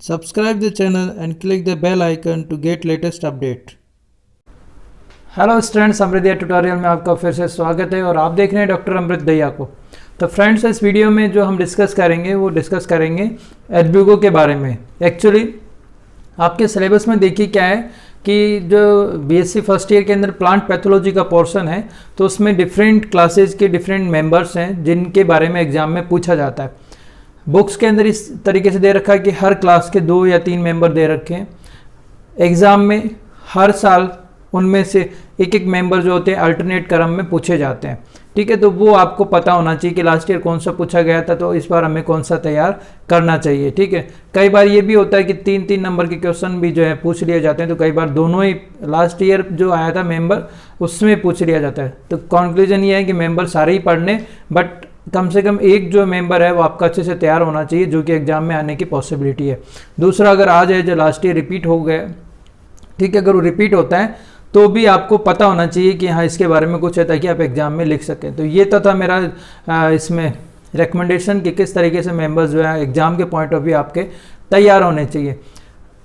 Subscribe the channel and click the bell icon to get latest update. Hello students, Amrit Dahiya tutorial में आपका फिर से स्वागत है और आप देख रहे हैं डॉक्टर अमृत दहिया को। तो फ्रेंड्स, इस वीडियो में जो हम डिस्कस करेंगे एल्ब्यूगो के बारे में। एक्चुअली आपके सिलेबस में देखिए क्या है कि जो बीएससी फर्स्ट ईयर के अंदर प्लांट पैथोलॉजी का पोर्शन है, तो उसमें डिफरेंट क्लासेज के डिफरेंट मेंबर्स हैं जिनके बारे में एग्जाम में पूछा जाता है। बुक्स के अंदर इस तरीके से दे रखा है कि हर क्लास के 2 या 3 मेंबर दे रखे हैं। एग्ज़ाम में हर साल उनमें से एक एक मेंबर जो होते हैं अल्टरनेट क्रम में पूछे जाते हैं। ठीक है, तो वो आपको पता होना चाहिए कि लास्ट ईयर कौन सा पूछा गया था, तो इस बार हमें कौन सा तैयार करना चाहिए। ठीक है, कई बार ये भी होता है कि 3-3 नंबर के क्वेश्चन भी जो है पूछ लिए जाते हैं, तो कई बार दोनों ही लास्ट ईयर जो आया था मेंबर उसमें पूछ लिया जाता है। तो कंक्लूजन ये है कि मेंबर सारे ही पढ़ने, बट कम से कम एक जो मेंबर है वो आपका अच्छे से तैयार होना चाहिए, जो कि एग्जाम में आने की पॉसिबिलिटी है। दूसरा, अगर आ जाए जो लास्ट ईयर रिपीट हो गया, ठीक है, अगर वो रिपीट होता है तो भी आपको पता होना चाहिए कि हाँ इसके बारे में कुछ है, ताकि आप एग्जाम में लिख सकें। तो ये तो था मेरा इसमें रिकमेंडेशन कि किस तरीके से मेंबर्स जो है एग्जाम के पॉइंट ऑफ व्यू आपके तैयार होने चाहिए।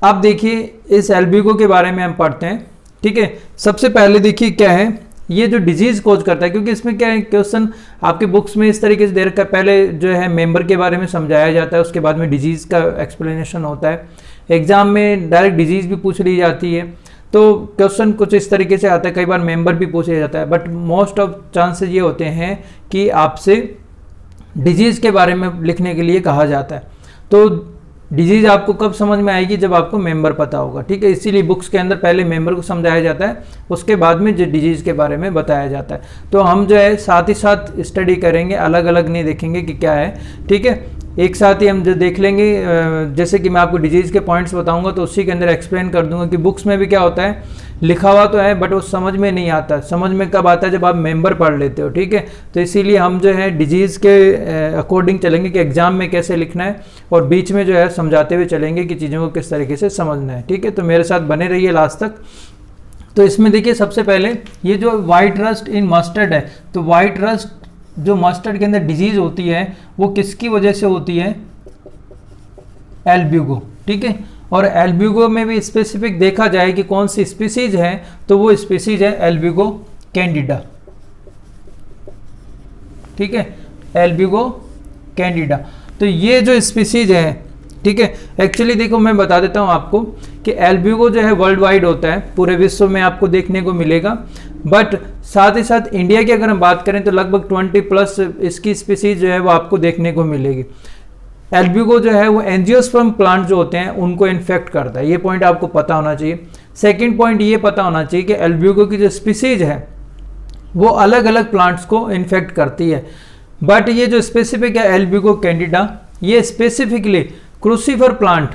अब देखिए इस एल्ब्यूगो के बारे में हम पढ़ते हैं। ठीक है, सबसे पहले देखिए क्या है ये जो डिजीज़ कोज करता है, क्योंकि इसमें क्या है क्वेश्चन आपके बुक्स में इस तरीके से दे रखा है। पहले जो है मेंबर के बारे में समझाया जाता है, उसके बाद में डिजीज़ का एक्सप्लेनेशन होता है। एग्जाम में डायरेक्ट डिजीज़ भी पूछ ली जाती है, तो क्वेश्चन कुछ इस तरीके से आता है। कई बार मेंबर भी पूछ लिया जाता है, बट मोस्ट ऑफ चांसेस ये होते हैं कि आपसे डिजीज़ के बारे में लिखने के लिए कहा जाता है। तो डिजीज़ आपको कब समझ में आएगी, जब आपको मेंबर पता होगा। ठीक है, इसीलिए बुक्स के अंदर पहले मेंबर को समझाया जाता है, उसके बाद में जो डिजीज़ के बारे में बताया जाता है। तो हम जो है साथ ही साथ स्टडी करेंगे, अलग अलग नहीं देखेंगे कि क्या है। ठीक है, एक साथ ही हम जो देख लेंगे, जैसे कि मैं आपको डिजीज़ के पॉइंट्स बताऊंगा तो उसी के अंदर एक्सप्लेन कर दूंगा कि बुक्स में भी क्या होता है, लिखा हुआ तो है बट वो समझ में नहीं आता। समझ में कब आता है, जब आप मेंबर पढ़ लेते हो। ठीक है, तो इसीलिए हम जो है डिजीज़ के अकॉर्डिंग चलेंगे कि एग्जाम में कैसे लिखना है, और बीच में जो है समझाते हुए चलेंगे कि चीज़ों को किस तरीके से समझना है। ठीक है, तो मेरे साथ बने रहिए लास्ट तक। तो इसमें देखिए सबसे पहले ये जो वाइट रस्ट इन मस्टर्ड है, तो वाइट रस्ट जो मस्टर्ड के अंदर डिजीज़ होती है वो किसकी वजह से होती है, एल्ब्यूगो। ठीक है, और एल्ब्यूगो में भी स्पेसिफिक देखा जाए कि कौन सी स्पीसीज है, तो वो स्पीसीज है एल्ब्यूगो कैंडिडा। ठीक है, एल्ब्यूगो कैंडिडा। तो ये जो स्पीसीज है, ठीक है, एक्चुअली देखो मैं बता देता हूँ आपको कि एल्ब्यूगो जो है वर्ल्ड वाइड होता है, पूरे विश्व में आपको देखने को मिलेगा। बट साथ ही साथ इंडिया की अगर हम बात करें तो लगभग 20+ इसकी स्पीसीज जो है वो आपको देखने को मिलेगी। एल्ब्यूगो जो है वो एंजियोस्पर्म प्लांट जो होते हैं उनको इन्फेक्ट करता है, ये पॉइंट आपको पता होना चाहिए। सेकेंड पॉइंट ये पता होना चाहिए कि एल्ब्यूगो की जो स्पीसीज है वो अलग अलग प्लांट्स को इन्फेक्ट करती है। बट ये जो स्पेसिफिक है एल्ब्यूगो कैंडिडा, ये स्पेसिफिकली क्रूसीफर प्लांट,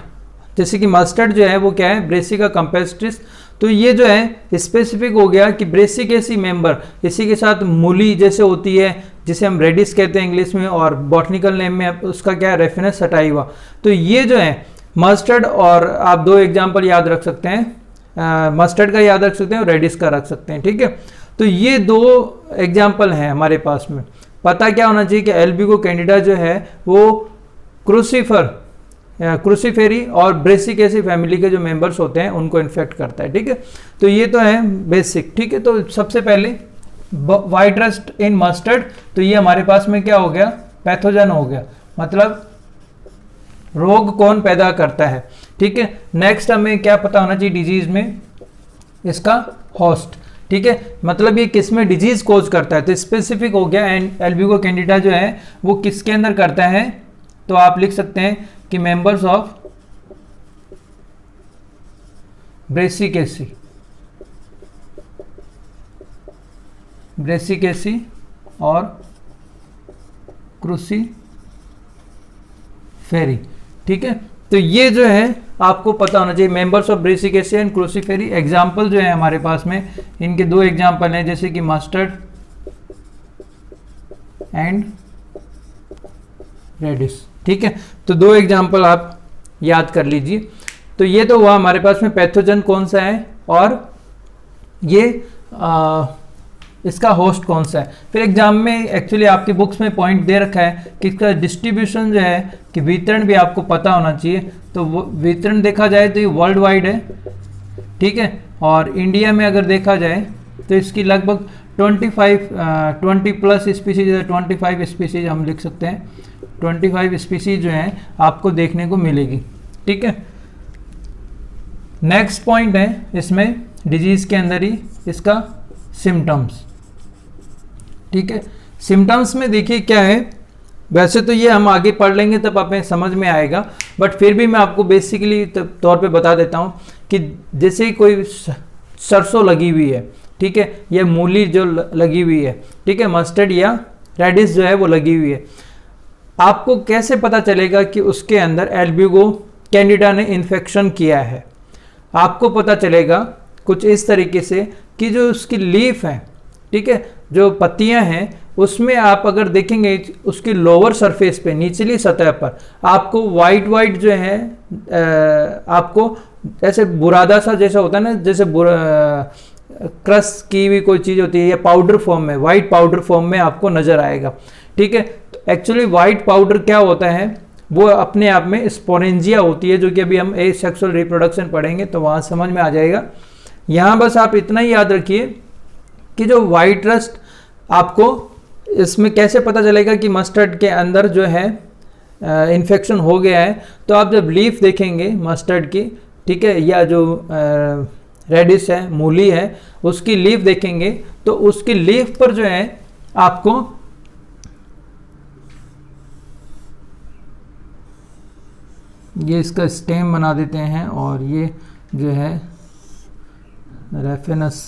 जैसे कि मस्टर्ड जो है वो क्या है, ब्रेसिका कैम्पेस्ट्रिस, तो ये जो है स्पेसिफिक हो गया कि ब्रेसिकेसी मेंबर, इसी के साथ मूली जैसे होती है जिसे हम रेडिस कहते हैं इंग्लिश में, और बॉटनिकल नेम में उसका क्या है, रेफिनस सटाइवा। तो ये जो है मस्टर्ड, और आप 2 एग्जाम्पल याद रख सकते हैं, मस्टर्ड का याद रख सकते हैं और रेडिस का रख सकते हैं। ठीक है, तो ये 2 एग्जाम्पल हैं हमारे पास में। पता क्या होना चाहिए कि एल्ब्यूगो कैंडिडा जो है वो क्रूसीफेरी और ब्रेसिकेसी फैमिली के जो मेंबर्स होते हैं उनको इन्फेक्ट करता है। ठीक है, तो ये तो है बेसिक। ठीक है, तो सबसे पहले वाइट रस्ट इन मस्टर्ड, तो ये हमारे पास में क्या हो गया, पैथोजन हो गया, मतलब रोग कौन पैदा करता है। ठीक है, नेक्स्ट हमें क्या पता होना चाहिए डिजीज में, इसका होस्ट। ठीक है, मतलब ये किस में डिजीज कोज करता है, तो स्पेसिफिक हो गया। एंड एल्ब्यूगो कैंडिडा जो है वो किसके अंदर करता है, तो आप लिख सकते हैं कि मेंबर्स ऑफ ब्रेसिकेसी और क्रूसीफेरी। ठीक है, तो ये जो है आपको पता होना चाहिए, members of Brassicaceae and Cruciferae. Example जो है हमारे पास में इनके 2 एग्जाम्पल हैं, जैसे कि मस्टर्ड एंड रेडिस। ठीक है, तो 2 एग्जाम्पल आप याद कर लीजिए। तो ये तो हुआ हमारे पास में पैथोजन कौन सा है, और ये इसका होस्ट कौन सा है। फिर एग्जाम में एक्चुअली आपकी बुक्स में पॉइंट दे रखा है कि इसका डिस्ट्रीब्यूशन जो है कि वितरण भी आपको पता होना चाहिए। तो वो वितरण देखा जाए तो ये वर्ल्ड वाइड है, ठीक है। और इंडिया में अगर देखा जाए तो इसकी लगभग 20 प्लस स्पीसीज है, 25 स्पीसीज हम लिख सकते हैं, 25 स्पीसीज जो हैं आपको देखने को मिलेगी, ठीक है। नेक्स्ट पॉइंट है इसमें डिजीज़ के अंदर ही इसका सिम्टम्स, ठीक है। सिम्टम्स में देखिए क्या है, वैसे तो ये हम आगे पढ़ लेंगे तब हमें समझ में आएगा, बट फिर भी मैं आपको बेसिकली तौर पे बता देता हूँ कि जैसे कोई सरसों लगी हुई है, ठीक है, या मूली जो लगी हुई है, ठीक है, मस्टर्ड या रेडिश जो है वो लगी हुई है, आपको कैसे पता चलेगा कि उसके अंदर एल्ब्यूगो कैंडिडा ने इन्फेक्शन किया है। आपको पता चलेगा कुछ इस तरीके से कि जो उसकी लीफ है, ठीक है, जो पत्तियां हैं उसमें आप अगर देखेंगे उसकी लोअर सरफेस पे, निचली सतह पर आपको वाइट जो है आपको ऐसे बुरादा सा जैसा होता है ना, जैसे क्रश की हुई कोई चीज़ होती है, या पाउडर फॉर्म में, वाइट पाउडर फॉर्म में आपको नज़र आएगा, ठीक है। तो एक्चुअली वाइट पाउडर क्या होता है, वो अपने आप में स्पोरेंजिया होती है, जो कि अभी हम एसेक्सुअल रिप्रोडक्शन पढ़ेंगे तो वहाँ समझ में आ जाएगा। यहाँ बस आप इतना ही याद रखिए कि जो वाइट रस्ट आपको इसमें कैसे पता चलेगा कि मस्टर्ड के अंदर जो है इन्फेक्शन हो गया है। तो आप जब लीफ देखेंगे मस्टर्ड की, ठीक है, या जो रेडिश है, मूली है, उसकी लीफ देखेंगे तो उसकी लीफ पर जो है आपको ये इसका स्टेम बना देते हैं और ये जो है रेफेनस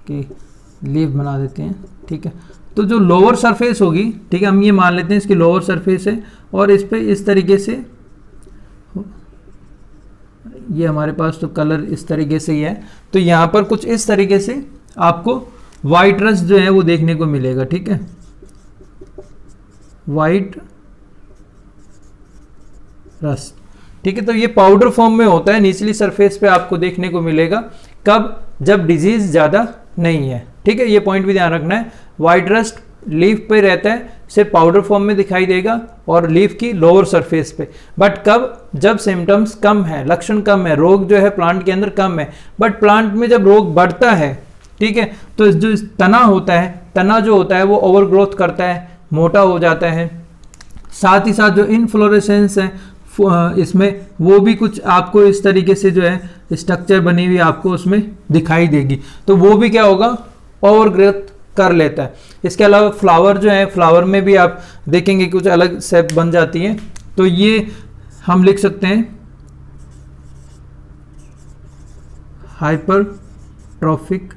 की लीफ बना देते हैं, ठीक है। तो जो लोअर सरफेस होगी, ठीक है, हम ये मान लेते हैं इसकी लोअर सरफेस है और इस पे इस तरीके से ये हमारे पास तो कलर इस तरीके से ही है, तो यहाँ पर कुछ इस तरीके से आपको वाइट रस्ट जो है वो देखने को मिलेगा, ठीक है, वाइट रस्ट, ठीक है। तो ये पाउडर फॉर्म में होता है, निचली सरफेस पे आपको देखने को मिलेगा। कब? जब डिजीज ज़्यादा नहीं है, ठीक है, ये पॉइंट भी ध्यान रखना है। वाइट रस्ट लीफ पे रहता है, सिर्फ पाउडर फॉर्म में दिखाई देगा और लीफ की लोअर सरफेस पे। बट कब? जब सिम्टम्स कम है, लक्षण कम है, रोग जो है प्लांट के अंदर कम है। बट प्लांट में जब रोग बढ़ता है, ठीक है, तो जो तना होता है, तना जो होता है वो ओवर ग्रोथ करता है, मोटा हो जाता है। साथ ही साथ जो इनफ्लोरेसेंस है इसमें, वो भी कुछ आपको इस तरीके से जो है स्ट्रक्चर बनी हुई आपको उसमें दिखाई देगी, तो वो भी क्या होगा, ओवर ग्रोथ कर लेता है। इसके अलावा फ्लावर जो है, फ्लावर में भी आप देखेंगे कुछ अलग शेप बन जाती है, तो ये हम लिख सकते हैं हाइपरट्रॉफिक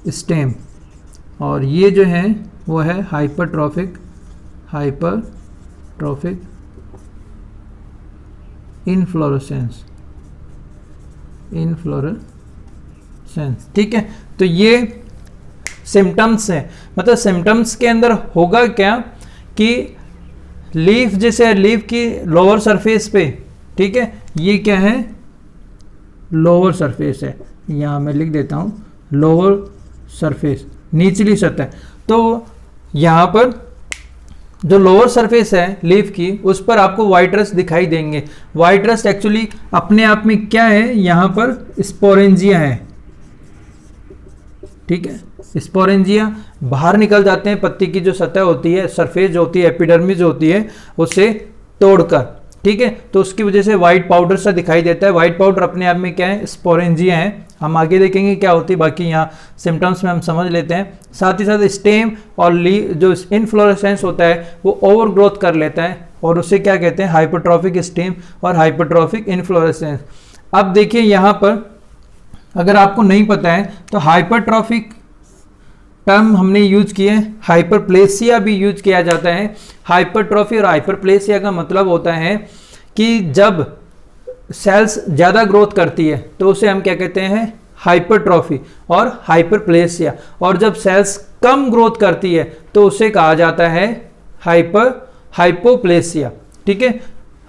स्टेम, और ये जो है वो है हाइपरट्रॉफिक इनफ्लोरेसेंस, ठीक है। तो ये सिम्टम्स हैं, मतलब सिम्टम्स के अंदर होगा क्या कि लीफ, जैसे लीफ की लोअर सरफेस पे, ठीक है, ये क्या है, लोअर सरफेस है, यहाँ मैं लिख देता हूँ लोअर सरफेस, निचली सतह। तो यहाँ पर जो लोअर सरफेस है लीफ की, उस पर आपको वाइट रस्ट दिखाई देंगे। वाइट रस्ट एक्चुअली अपने आप में क्या है, यहाँ पर स्पोरेंजिया है, ठीक है, स्पोरेंजिया बाहर निकल जाते हैं पत्ती की जो सतह होती है, सरफेस जो होती है, एपिडर्मिस जो होती है, उसे तोड़कर, ठीक है, तो उसकी वजह से वाइट पाउडर सा दिखाई देता है। वाइट पाउडर अपने आप में क्या है, स्पोरेंजिया है। हम आगे देखेंगे क्या होती है, बाकी यहाँ सिम्टम्स में हम समझ लेते हैं। साथ ही साथ स्टेम और जो इनफ्लोरेसेंस होता है वो ओवर ग्रोथ कर लेता है, और उसे क्या कहते हैं, हाइपरट्रॉफिक स्टेम और हाइपरट्रॉफिक इनफ्लोरेसेंस। अब देखिए यहाँ पर अगर आपको नहीं पता है तो हाइपरट्रॉफिक टर्म हमने यूज किए, हाइपरप्लेसिया भी यूज किया जाता है। हाइपरट्रॉफी और हाइपरप्लेसिया का मतलब होता है कि जब सेल्स ज़्यादा ग्रोथ करती है तो उसे हम क्या कहते हैं, हाइपरट्रॉफी और हाइपरप्लेसिया, और जब सेल्स कम ग्रोथ करती है तो उसे कहा जाता है हाइपोप्लेसिया, ठीक है,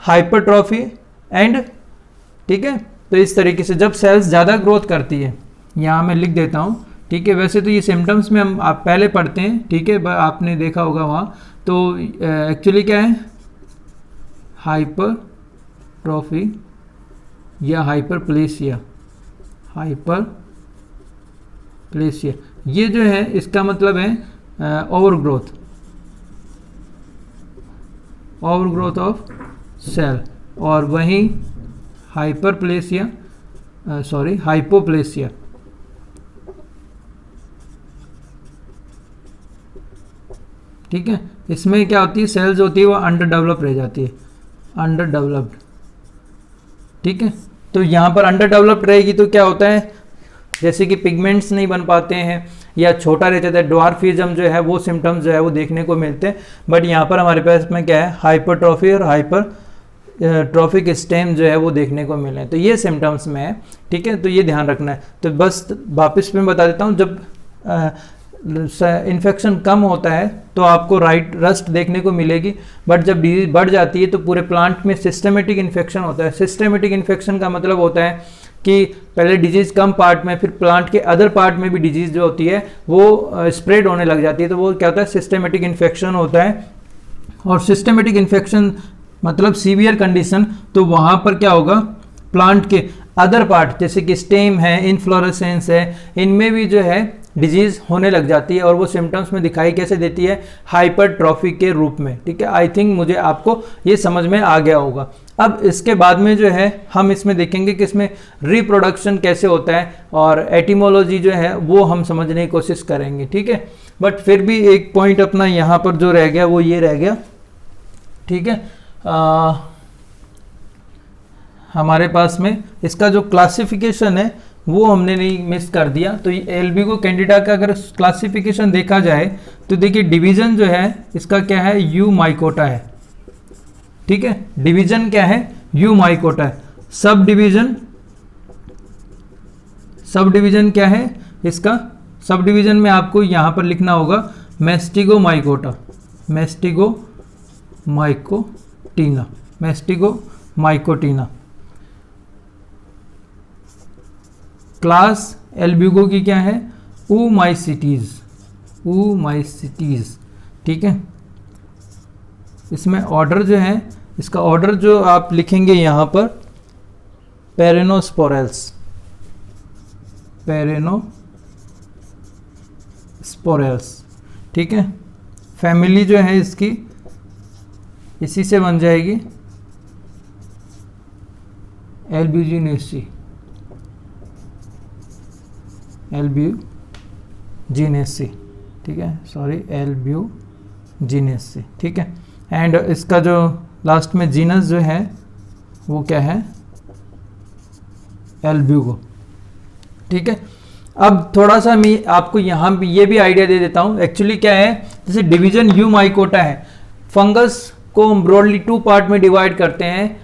हाइपरट्रॉफी एंड, ठीक है। तो इस तरीके से जब सेल्स ज़्यादा ग्रोथ करती है, यहाँ मैं लिख देता हूँ ठीक है। वैसे तो ये सिम्टम्स में हम आप पहले पढ़ते हैं, ठीक है, आपने देखा होगा वहाँ। तो एक्चुअली क्या है, हाइपरट्रॉफी या हाइपरप्लेसिया, हाइपरप्लेसिया ये जो है इसका मतलब है ओवरग्रोथ ऑफ सेल, और वहीं हाइपरप्लेसिया हाइपोप्लेसिया, ठीक है, इसमें क्या होती है, सेल्स होती है वो अंडर डेवलप रह जाती है, अंडर डेवलप्ड, ठीक है। तो यहाँ पर अंडर डेवलप्ड रहेगी तो क्या होता है, जैसे कि पिगमेंट्स नहीं बन पाते हैं या छोटा रह जाता है, ड्वार्फिज्म जो है वो सिम्टम्स जो है वो देखने को मिलते हैं। बट यहाँ पर हमारे पास में क्या है, हाइपरट्रॉफी और हाइपरट्रॉफिक स्टेम जो है वो देखने को मिले, तो ये सिम्टम्स में है, ठीक है। तो ये ध्यान रखना है। तो बस वापस मैं बता देता हूँ, जब इन्फेक्शन कम होता है तो आपको राइट रस्ट देखने को मिलेगी, बट जब डिजीज बढ़ जाती है तो पूरे प्लांट में सिस्टमेटिक इन्फेक्शन होता है। सिस्टमेटिक इन्फेक्शन का मतलब होता है कि पहले डिजीज़ कम पार्ट में, फिर प्लांट के अदर पार्ट में भी डिजीज़ जो होती है वो स्प्रेड होने लग जाती है, तो वो क्या होता है, सिस्टमेटिक इन्फेक्शन होता है। और सिस्टमेटिक इन्फेक्शन मतलब सीवियर कंडीशन, तो वहाँ पर क्या होगा, प्लांट के अदर पार्ट जैसे कि स्टेम है, इनफ्लोरेसेंस है, इनमें भी जो है डिजीज़ होने लग जाती है, और वो सिम्टम्स में दिखाई कैसे देती है, हाइपरट्रॉफी के रूप में, ठीक है। आई थिंक मुझे आपको ये समझ में आ गया होगा। अब इसके बाद में जो है हम इसमें देखेंगे कि इसमें रिप्रोडक्शन कैसे होता है, और एटिमोलॉजी जो है वो हम समझने की कोशिश करेंगे, ठीक है। बट फिर भी एक पॉइंट अपना यहाँ पर जो रह गया वो ये रह गया, ठीक है। हमारे पास में इसका जो क्लासिफिकेशन है वो हमने नहीं मिस कर दिया। तो एल्बिगो कैंडिडा का अगर क्लासिफिकेशन देखा जाए तो देखिए डिवीजन जो है इसका क्या है, यू माइकोटा है, ठीक है। डिवीजन क्या है, यू माइकोटा है। सब डिवीजन क्या है इसका, सब डिवीजन में आपको यहां पर लिखना होगा मैस्टिगोमाइकोटीना। क्लास एल्बिगो की क्या है, ऊमाइसिटीज, ठीक है। इसमें ऑर्डर जो है, इसका ऑर्डर जो आप लिखेंगे यहाँ पर पेरेनोस्पोरेल्स, ठीक है। फैमिली जो है इसकी इसी से बन जाएगी, एल्ब्यूजिनेसी, ठीक है, एल्ब्यूजिनेसी, ठीक है। एंड इसका जो लास्ट में जीनस जो है वो क्या है, एल्ब्यूगो, ठीक है। अब थोड़ा सा मैं आपको यहाँ भी ये भी आइडिया दे देता हूँ। एक्चुअली क्या है, जैसे डिवीजन यू माइकोटा है, फंगस को हम ब्रॉडली 2 पार्ट में डिवाइड करते हैं,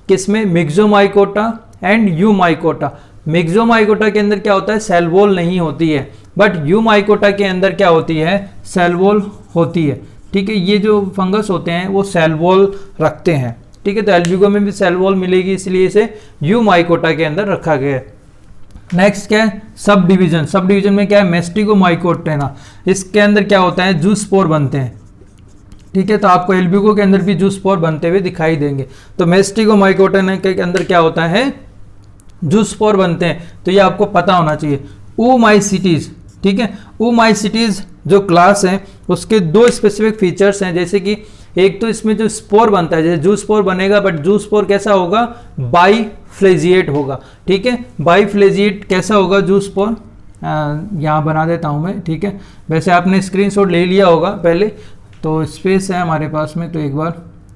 किसमें, मिक्सोमाइकोटा एंड यू माइकोटा। मिक्सोमाइकोटा के अंदर क्या होता है, सेल वॉल नहीं होती है, बट यू माइकोटा के अंदर क्या होती है, सेल वॉल होती है, ठीक है। ये जो फंगस होते हैं वो सेल वॉल रखते हैं, ठीक है। तो एल्बिगो में भी सेल वॉल मिलेगी, इसलिए इसे यू माइकोटा के अंदर रखा गया है। नेक्स्ट क्या है, सब डिवीजन में क्या है, मैस्टिगोमाइकोटेना। इसके अंदर क्या होता है, जूस्पोर बनते हैं, ठीक है। तो आपको एल्बिगो के अंदर भी जूस्पोर बनते हुए दिखाई देंगे। तो मैस्टिगोमाइकोटेना के अंदर क्या होता है, जूस्पोर बनते हैं, तो ये आपको पता होना चाहिए। ऊमाइसिटीज, ठीक है। ऊमाइसिटीज जो क्लास है उसके 2 स्पेसिफिक फीचर्स हैं, जैसे कि एक तो इसमें जो स्पोर बनता है, जैसे जूस्पोर बनेगा, बट जूस्पोर कैसा होगा, बाईफ्लेजिएट होगा, ठीक है। बाईफ्लेजिएट कैसा होगा जूस्पोर, यहाँ बना देता हूँ मैं, ठीक है। वैसे आपने स्क्रीनशॉट ले लिया होगा पहले, तो स्पेस है हमारे पास में, तो एक बार,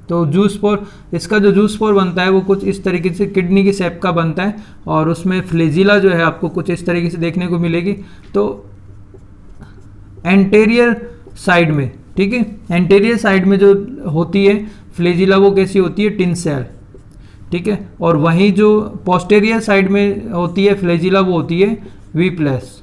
तो जूस्पोर, इसका जो जूस्पोर बनता है वो कुछ इस तरीके से किडनी की शेप का बनता है, और उसमें फ्लेजिला जो है आपको कुछ इस तरीके से देखने को मिलेगी। तो एंटेरियर साइड में, ठीक है, एंटेरियर साइड में जो होती है फ्लेजिला वो कैसी होती है, टिन सेल, ठीक है। और वहीं जो पोस्टेरियर साइड में होती है फ्लेजिला वो होती है वी प्लस,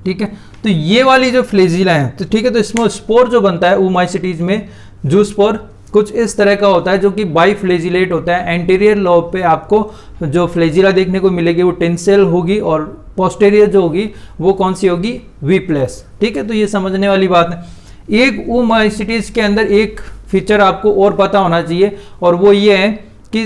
ठीक है। तो ये वाली जो फ्लेजिला है, तो ठीक है, तो इसमें स्पोर जो बनता है ऊमाइसिटीज में, जूस्पोर कुछ इस तरह का होता है जो कि बाईफ्लेजिलेट होता है। एंटीरियर लोब पे आपको जो फ्लेजिला देखने को मिलेगी वो टिन सेल होगी, और पोस्टेरियर जो होगी वो कौन सी होगी, वी प्लस। ठीक है, तो ये समझने वाली बात है। एक ओमाइसिटीज के अंदर एक फीचर आपको और पता होना चाहिए, और वो ये है कि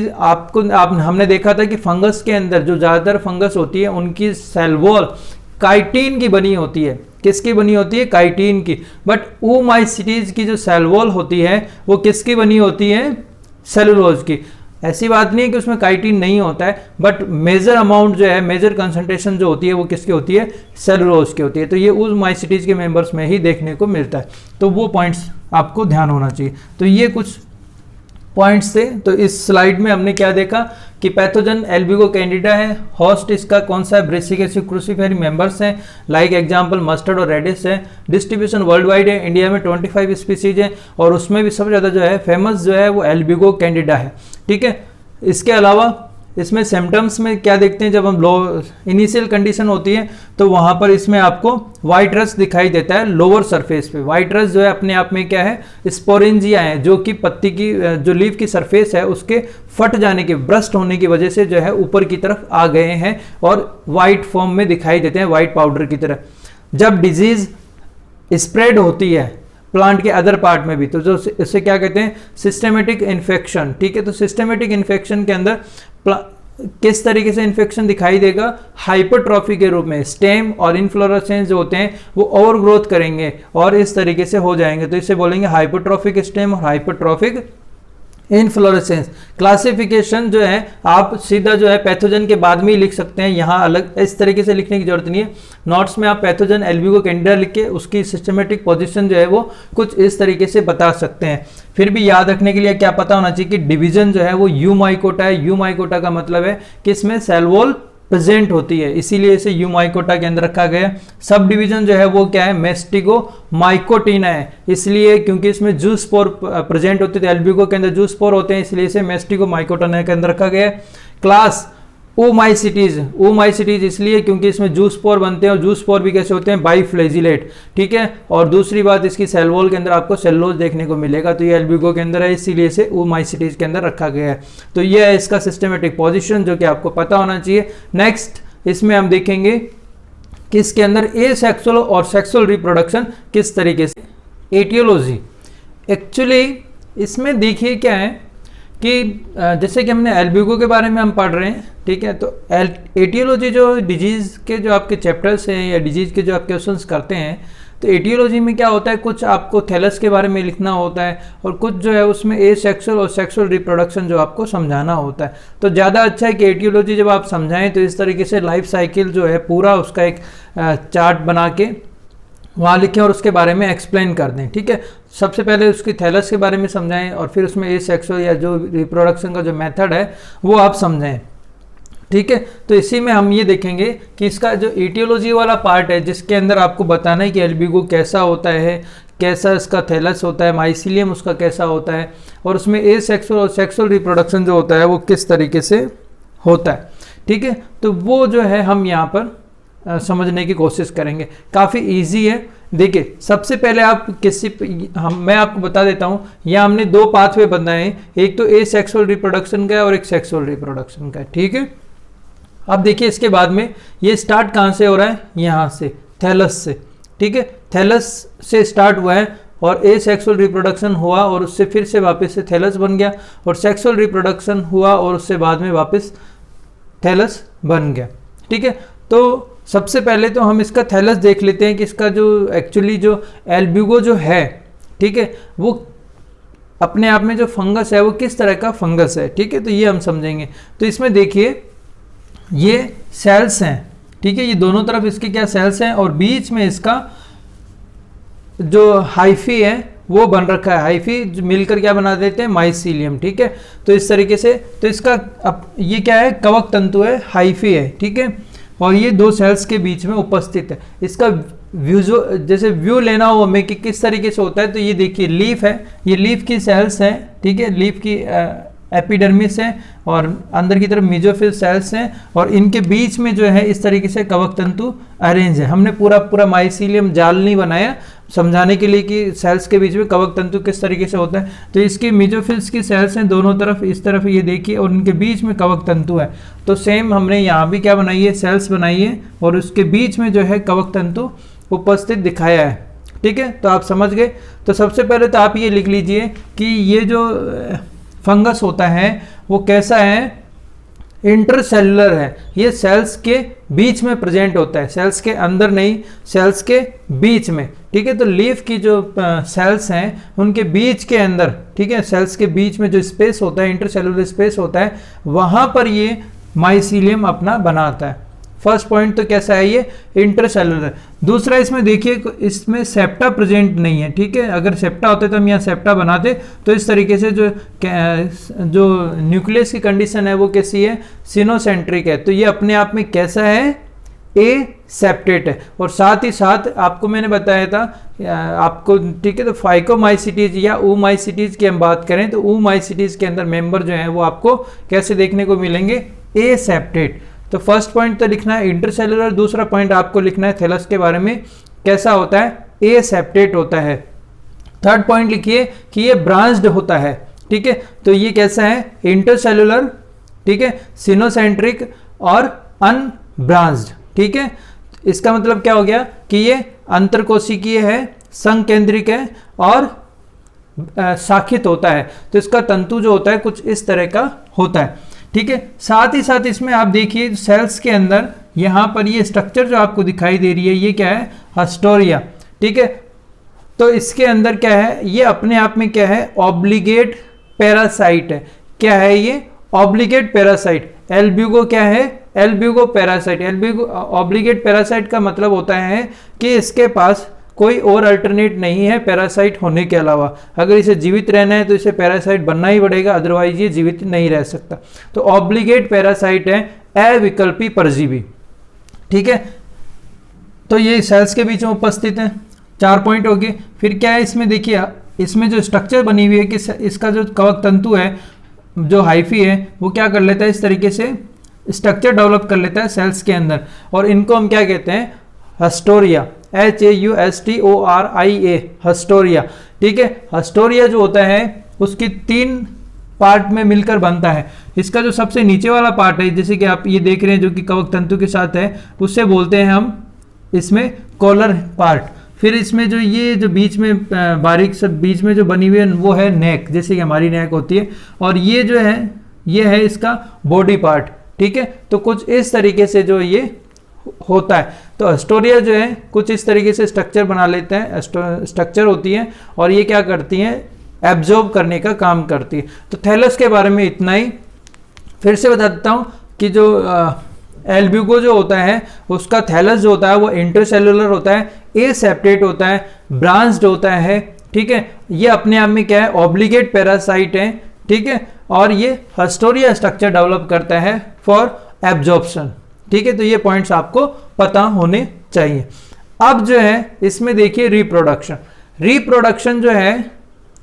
हमने देखा था कि फंगस के अंदर जो ज़्यादातर फंगस होती है उनकी सेल वॉल काइटिन की बनी होती है। किसकी बनी होती है, काइटिन की। बट ओमाइसिटीज की जो सेल वॉल होती है वो किसकी बनी होती है, सेलुलोज की। ऐसी बात नहीं है कि उसमें काइटिन नहीं होता है, बट मेजर अमाउंट जो है, मेजर कंसंट्रेशन जो होती है वो किसकी होती है, सेलुलोज की होती है। तो ये ओमाइसिटीज के मेंबर्स में ही देखने को मिलता है। तो वो पॉइंट्स आपको ध्यान होना चाहिए। तो ये कुछ पॉइंट्स थे। तो इस स्लाइड में हमने क्या देखा कि पैथोजन एल्बिगो कैंडिडा है, होस्ट इसका कौन सा है, ब्रेसिकेसी क्रूसीफेरी मेंबर्स हैं, लाइक एग्जांपल मस्टर्ड और रेडिस है। डिस्ट्रीब्यूशन वर्ल्ड वाइड है, इंडिया में 25 स्पीसीज है, और उसमें भी सबसे ज़्यादा जो है फेमस जो है वो एल्बिगो कैंडिडा है। ठीक है, इसके अलावा इसमें सिम्टम्स में क्या देखते हैं, जब हम लो इनिशियल कंडीशन होती है तो वहाँ पर इसमें आपको वाइट रस्ट दिखाई देता है लोअर सरफेस पे। वाइट रस्ट जो है अपने आप में क्या है, स्पोरेंजिया है, जो कि पत्ती की जो लीफ की सरफेस है उसके फट जाने के, ब्रस्ट होने की वजह से जो है ऊपर की तरफ आ गए हैं और वाइट फॉर्म में दिखाई देते हैं, वाइट पाउडर की तरह। जब डिजीज स्प्रेड होती है प्लांट के अदर पार्ट में भी, तो जो इसे क्या कहते हैं, सिस्टेमेटिक इन्फेक्शन। ठीक है, तो सिस्टेमेटिक इन्फेक्शन के अंदर किस तरीके से इन्फेक्शन दिखाई देगा, हाइपरट्रॉफी के रूप में। स्टेम और इनफ्लोरेसेंस जो होते हैं वो ओवर ग्रोथ करेंगे और इस तरीके से हो जाएंगे, तो इसे बोलेंगे हाइपरट्रॉफिक स्टेम और हाइपरट्रॉफिक इनफ्लोरेसेंस। क्लासिफिकेशन जो है आप सीधा जो है पैथोजन के बाद में ही लिख सकते हैं, यहाँ अलग इस तरीके से लिखने की जरूरत नहीं है। नोट्स में आप पैथोजन एल्बिगो कैंडिडा लिख के उसकी सिस्टमेटिक पोजीशन जो है वो कुछ इस तरीके से बता सकते हैं। फिर भी याद रखने के लिए क्या पता होना चाहिए कि डिवीजन जो है वो यू माइकोटा है। यू माइकोटा का मतलब है कि इसमें सेल वॉल प्रेजेंट होती है, इसीलिए इसे यू माइकोटा के अंदर रखा गया। सब डिवीजन जो है वो क्या है, मेस्टिगो माइकोटिना है, इसलिए क्योंकि इसमें जूस्पोर प्रेजेंट होते थे, एल्बिगो के अंदर जूस्पोर होते हैं, इसलिए इसे मेस्टिगो माइकोटिना के अंदर रखा गया है। क्लास ओमाइसिटीज, ओमाइसिटीज इसलिए क्योंकि इसमें जूस्पोर बनते हैं, और जूस्पोर भी कैसे होते हैं, बाइफ्लैजिलेट। ठीक है, और दूसरी बात इसकी सेल वॉल के अंदर आपको सेलुलोज देखने को मिलेगा, तो ये एल्बिगो के अंदर है, इसीलिए इसे ओमाइसिटीज के अंदर रखा गया है। तो ये है इसका सिस्टमेटिक पोजीशन जो कि आपको पता होना चाहिए। नेक्स्ट इसमें हम देखेंगे कि इसके अंदर एसेक्सुअल और सेक्सुअल रिप्रोडक्शन किस तरीके से। एटियोलॉजी एक्चुअली इसमें देखिए क्या है कि जैसे कि हमने एल्बिगो के बारे में हम पढ़ रहे हैं, ठीक है, तो एटियोलॉजी जो डिजीज़ के जो आपके चैप्टर्स हैं या डिजीज़ के जो आप क्वेश्चंस करते हैं, तो एटियोलॉजी में क्या होता है, कुछ आपको थैलस के बारे में लिखना होता है और कुछ जो है उसमें एसेक्सुअल और सेक्सुअल रिप्रोडक्शन जो आपको समझाना होता है। तो ज़्यादा अच्छा है कि एटियोलॉजी जब आप समझाएं तो इस तरीके से लाइफ साइकिल जो है पूरा उसका एक चार्ट बना के वहाँ लिखें और उसके बारे में एक्सप्लेन कर दें। ठीक है, सबसे पहले उसकी थैलस के बारे में समझाएं और फिर उसमें एसेक्सुअल या जो रिप्रोडक्शन का जो मेथड है वो आप समझाएं। ठीक है, तो इसी में हम ये देखेंगे कि इसका जो एटियोलॉजी वाला पार्ट है जिसके अंदर आपको बताना है कि एल्बिगो कैसा होता है, कैसा इसका थैलस होता है, माइसीलियम उसका कैसा होता है, और उसमें एसेक्सुअल और सेक्सुअल रिप्रोडक्शन जो होता है वो किस तरीके से होता है। ठीक है, तो वो जो है हम यहाँ पर समझने की कोशिश करेंगे। काफ़ी इजी है। देखिए सबसे पहले आप मैं आपको बता देता हूँ, यहाँ हमने दो पाथवे बनाए हैं, एक तो एसेक्सुअल रिप्रोडक्शन का है और एक सेक्सुअल रिप्रोडक्शन का है। ठीक है, अब देखिए इसके बाद में ये स्टार्ट कहाँ से हो रहा है, यहाँ से, थैलस से। ठीक है, थैलस से स्टार्ट हुआ है और एसेक्सुअल रिप्रोडक्शन हुआ और उससे फिर से वापस से थैलस बन गया, और सेक्सुअल रिप्रोडक्शन हुआ और उससे बाद में वापस थैलस बन गया। ठीक है, तो सबसे पहले तो हम इसका थैलस देख लेते हैं कि इसका जो एक्चुअली जो एल्बिगो जो है, ठीक है, वो अपने आप में जो फंगस है वो किस तरह का फंगस है। ठीक है, तो ये हम समझेंगे। तो इसमें देखिए ये सेल्स हैं, ठीक है, ये दोनों तरफ इसके क्या सेल्स हैं और बीच में इसका जो हाइफी है वो बन रखा है। हाइफी मिलकर क्या बना देते हैं, माइसीलियम। ठीक है, तो इस तरीके से तो इसका अब ये क्या है, कवक तंतु है, हाइफी है। ठीक है, और ये दो सेल्स के बीच में उपस्थित है। इसका जैसे व्यू लेना हो हमें कि किस तरीके से होता है, तो ये देखिए लीफ है, ये लीफ की सेल्स हैं। ठीक है, लीफ की एपिडर्मिस है और अंदर की तरफ मेसोफिल सेल्स हैं और इनके बीच में जो है इस तरीके से कवक तंतु अरेंज है। हमने पूरा माइसीलियम जाल नहीं बनाया समझाने के लिए कि सेल्स के बीच में कवक तंतु किस तरीके से होता है। तो इसकी मेसोफिल्स की सेल्स हैं दोनों तरफ, इस तरफ ये देखिए, और उनके बीच में कवक तंतु है। तो सेम हमने यहाँ भी क्या बनाई है, सेल्स बनाई है और उसके बीच में जो है कवक तंतु उपस्थित दिखाया है। ठीक है, तो आप समझ गए। तो सबसे पहले तो आप ये लिख लीजिए कि ये जो फंगस होता है वो कैसा है, इंटरसेलुलर है। ये सेल्स के बीच में प्रेजेंट होता है, सेल्स के अंदर नहीं, सेल्स के बीच में। ठीक है, तो लीफ की जो सेल्स हैं उनके बीच के अंदर, ठीक है, सेल्स के बीच में जो स्पेस होता है, इंटरसेलुलर स्पेस होता है, वहां पर ये माइसीलियम अपना बनाता है। फर्स्ट पॉइंट तो कैसा है, ये इंटरसेलुलर। दूसरा, इसमें देखिए इसमें सेप्टा प्रेजेंट नहीं है। ठीक है, अगर सेप्टा होते तो हम यहाँ सेप्टा बनाते, तो इस तरीके से जो न्यूक्लियस की कंडीशन है वो कैसी है, सिनोसेंट्रिक है। तो ये अपने आप में कैसा है, ए सेप्टेट है। और साथ ही साथ आपको मैंने बताया था आपको, ठीक है, तो फाइकोमाइसिटीज या ooमाइसिटीज की हम बात करें तो ooमाइसिटीज के अंदर मेंबर जो है वो आपको कैसे देखने को मिलेंगे, ए सेप्टेट। तो फर्स्ट पॉइंट तो लिखना है इंटरसेलुलर, दूसरा पॉइंट आपको लिखना है थैलस के बारे में कैसा होता है, ए सेप्टेट होता है। थर्ड पॉइंट लिखिए कि ये ब्रांच्ड होता है। ठीक है, तो ये कैसा है, इंटरसेलुलर, ठीक है, सिनोसेंट्रिक और अनब्रांच्ड। ठीक है, इसका मतलब क्या हो गया कि ये अंतरकोशिकीय है, संकेंद्रिक है और शाखित होता है। तो इसका तंतु जो होता है कुछ इस तरह का होता है। ठीक है, साथ ही साथ इसमें आप देखिए सेल्स के अंदर यहाँ पर ये स्ट्रक्चर जो आपको दिखाई दे रही है, ये क्या है, हस्टोरिया। ठीक है, तो इसके अंदर क्या है, ये अपने आप में क्या है, ऑब्लिगेट पैरासाइट है। क्या है ये, ऑब्लिगेट पैरासाइट। एल्ब्यूगो क्या है, Albugo parasite. Albugo obligate parasite का मतलब होता है कि इसके पास कोई और अल्टरनेट नहीं है पैरासाइट होने के अलावा। अगर इसे जीवित रहना है तो इसे पैरासाइट बनना ही पड़ेगा, अदरवाइज ये जीवित नहीं रह सकता। तो ऑब्लिगेट पैरासाइट है, अविकल्पी परजीवी। ठीक है, तो ये सेल्स के बीच में उपस्थित है। 4 पॉइंट हो गए। फिर क्या है, इसमें देखिए, इसमें जो स्ट्रक्चर बनी हुई है कि इसका जो कवक तंतु है, जो हाइफी है, वो क्या कर लेता है, इस तरीके से स्ट्रक्चर डेवलप कर लेता है सेल्स के अंदर, और इनको हम क्या कहते हैं, हस्टोरिया, HAUSTORIA, हस्टोरिया। ठीक है, हस्टोरिया जो होता है उसकी 3 पार्ट में मिलकर बनता है। इसका जो सबसे नीचे वाला पार्ट है, जैसे कि आप ये देख रहे हैं, जो कि कवक तंतु के साथ है, उससे बोलते हैं हम इसमें कॉलर पार्ट। फिर इसमें जो ये जो बीच में बारीक सब बीच में जो बनी हुई है वो है नेक, जैसे कि हमारी नेक होती है, और ये जो है ये है इसका बॉडी पार्ट। ठीक है, तो कुछ इस तरीके से जो ये होता है। तो हस्टोरिया जो है कुछ इस तरीके से स्ट्रक्चर बना लेते हैं, स्ट्रक्चर होती है, और ये क्या करती हैं, एब्जॉर्ब करने का काम करती है। तो थैलस के बारे में इतना ही। फिर से बता देता हूँ कि जो एल्ब्यूगो जो होता है उसका थैलस जो होता है वो इंटरसेलुलर होता है, ए सेप्टेट होता है, ब्रांच्ड होता है। ठीक है, ये अपने आप में क्या है, ऑब्लिगेट पैरासाइट है। ठीक है, और ये हस्टोरिया स्ट्रक्चर डेवलप करता है फॉर एब्जॉर्प्शन। ठीक है, तो ये पॉइंट्स आपको पता होने चाहिए। अब जो है इसमें देखिए रिप्रोडक्शन। रिप्रोडक्शन जो है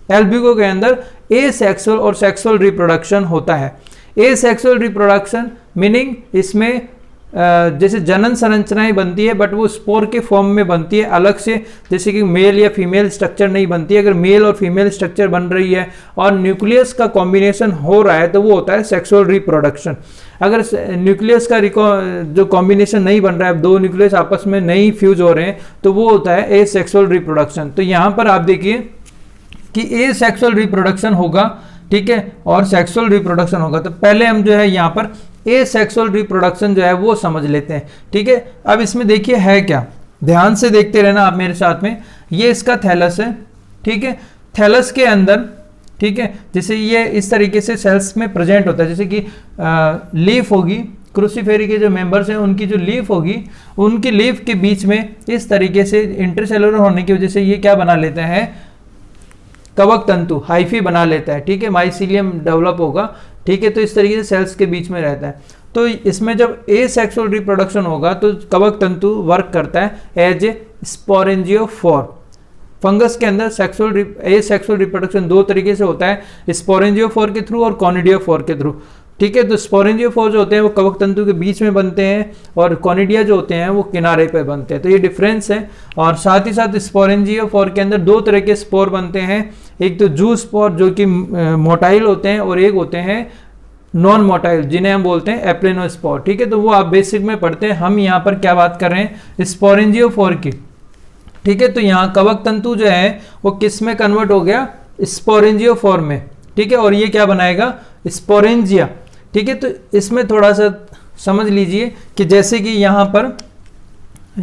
एल्ब्यूगो के अंदर ए सेक्सुअल और सेक्सुअल रिप्रोडक्शन होता है। ए सेक्सुअल रिप्रोडक्शन मीनिंग इसमें जैसे जनन संरचनाएं बनती है, बट वो स्पोर के फॉर्म में बनती है अलग से, जैसे कि मेल या फीमेल स्ट्रक्चर नहीं बनती है। अगर मेल और फीमेल स्ट्रक्चर बन रही है और न्यूक्लियस का कॉम्बिनेशन हो रहा है तो वो होता है सेक्सुअल रिप्रोडक्शन। अगर न्यूक्लियस का जो कॉम्बिनेशन नहीं बन रहा है, 2 न्यूक्लियस आपस में नहीं फ्यूज हो रहे हैं, तो वो होता है ए सेक्सुअल रिप्रोडक्शन। तो यहाँ पर आप देखिए कि ए सेक्सुअल रिप्रोडक्शन होगा, ठीक है, और सेक्सुअल रिप्रोडक्शन होगा। तो पहले हम जो है यहाँ पर ए सेक्सुअल रिप्रोडक्शन जो है वो समझ लेते हैं। ठीक है, अब इसमें देखिए है क्या, ध्यान से देखते रहना आप मेरे साथ में। ये इसका थैलस है। ठीक है, थैलस के अंदर, ठीक है, जैसे ये इस तरीके से सेल्स में प्रेजेंट होता है, जैसे कि लीफ होगी, क्रूसीफेरी के जो मेंबर्स हैं उनकी जो लीफ होगी, उनकी लीफ के बीच में इस तरीके से इंटरसेलुलर होने की वजह से ये क्या बना लेते हैं, कवक तंतु, हाइफी बना लेता है। ठीक है, माइसीलियम डेवलप होगा। ठीक है, तो इस तरीके से सेल्स के बीच में रहता है। तो इसमें जब ए सेक्सुअल रिप्रोडक्शन होगा तो कवक तंतु वर्क करता है एज ए स्पोरेंजियोफोर। फंगस के अंदर सेक्सुअल रिप्रोडक्शन दो तरीके से होता है, स्पोरेंजियोफोर के थ्रू और कॉनिडियोफोर के थ्रू। ठीक है, तो स्पोरेंजियोफोर जो होते हैं वो कवक तंतु के बीच में बनते हैं और कॉनिडिया जो होते हैं वो किनारे पे बनते हैं, तो ये डिफरेंस है। और साथ ही साथ स्पोरेंजियोफोर के अंदर दो तरह के स्पोर बनते हैं, एक तो जू स्पोर जो कि मोटाइल होते हैं और एक होते हैं नॉन मोटाइल जिन्हें हम बोलते हैं एप्लेनोस्पोर। ठीक है, तो वो आप बेसिक में पढ़ते हैं। हम यहाँ पर क्या बात कर रहे हैं, स्पोरेंजियोफोर की। ठीक है, तो यहाँ कवक तंतु जो है वो किस में कन्वर्ट हो गया, स्पोरेंजियोफोर में। ठीक है, और ये क्या बनाएगा, स्पोरेंजिया। ठीक है, तो इसमें थोड़ा सा समझ लीजिए कि जैसे कि यहाँ पर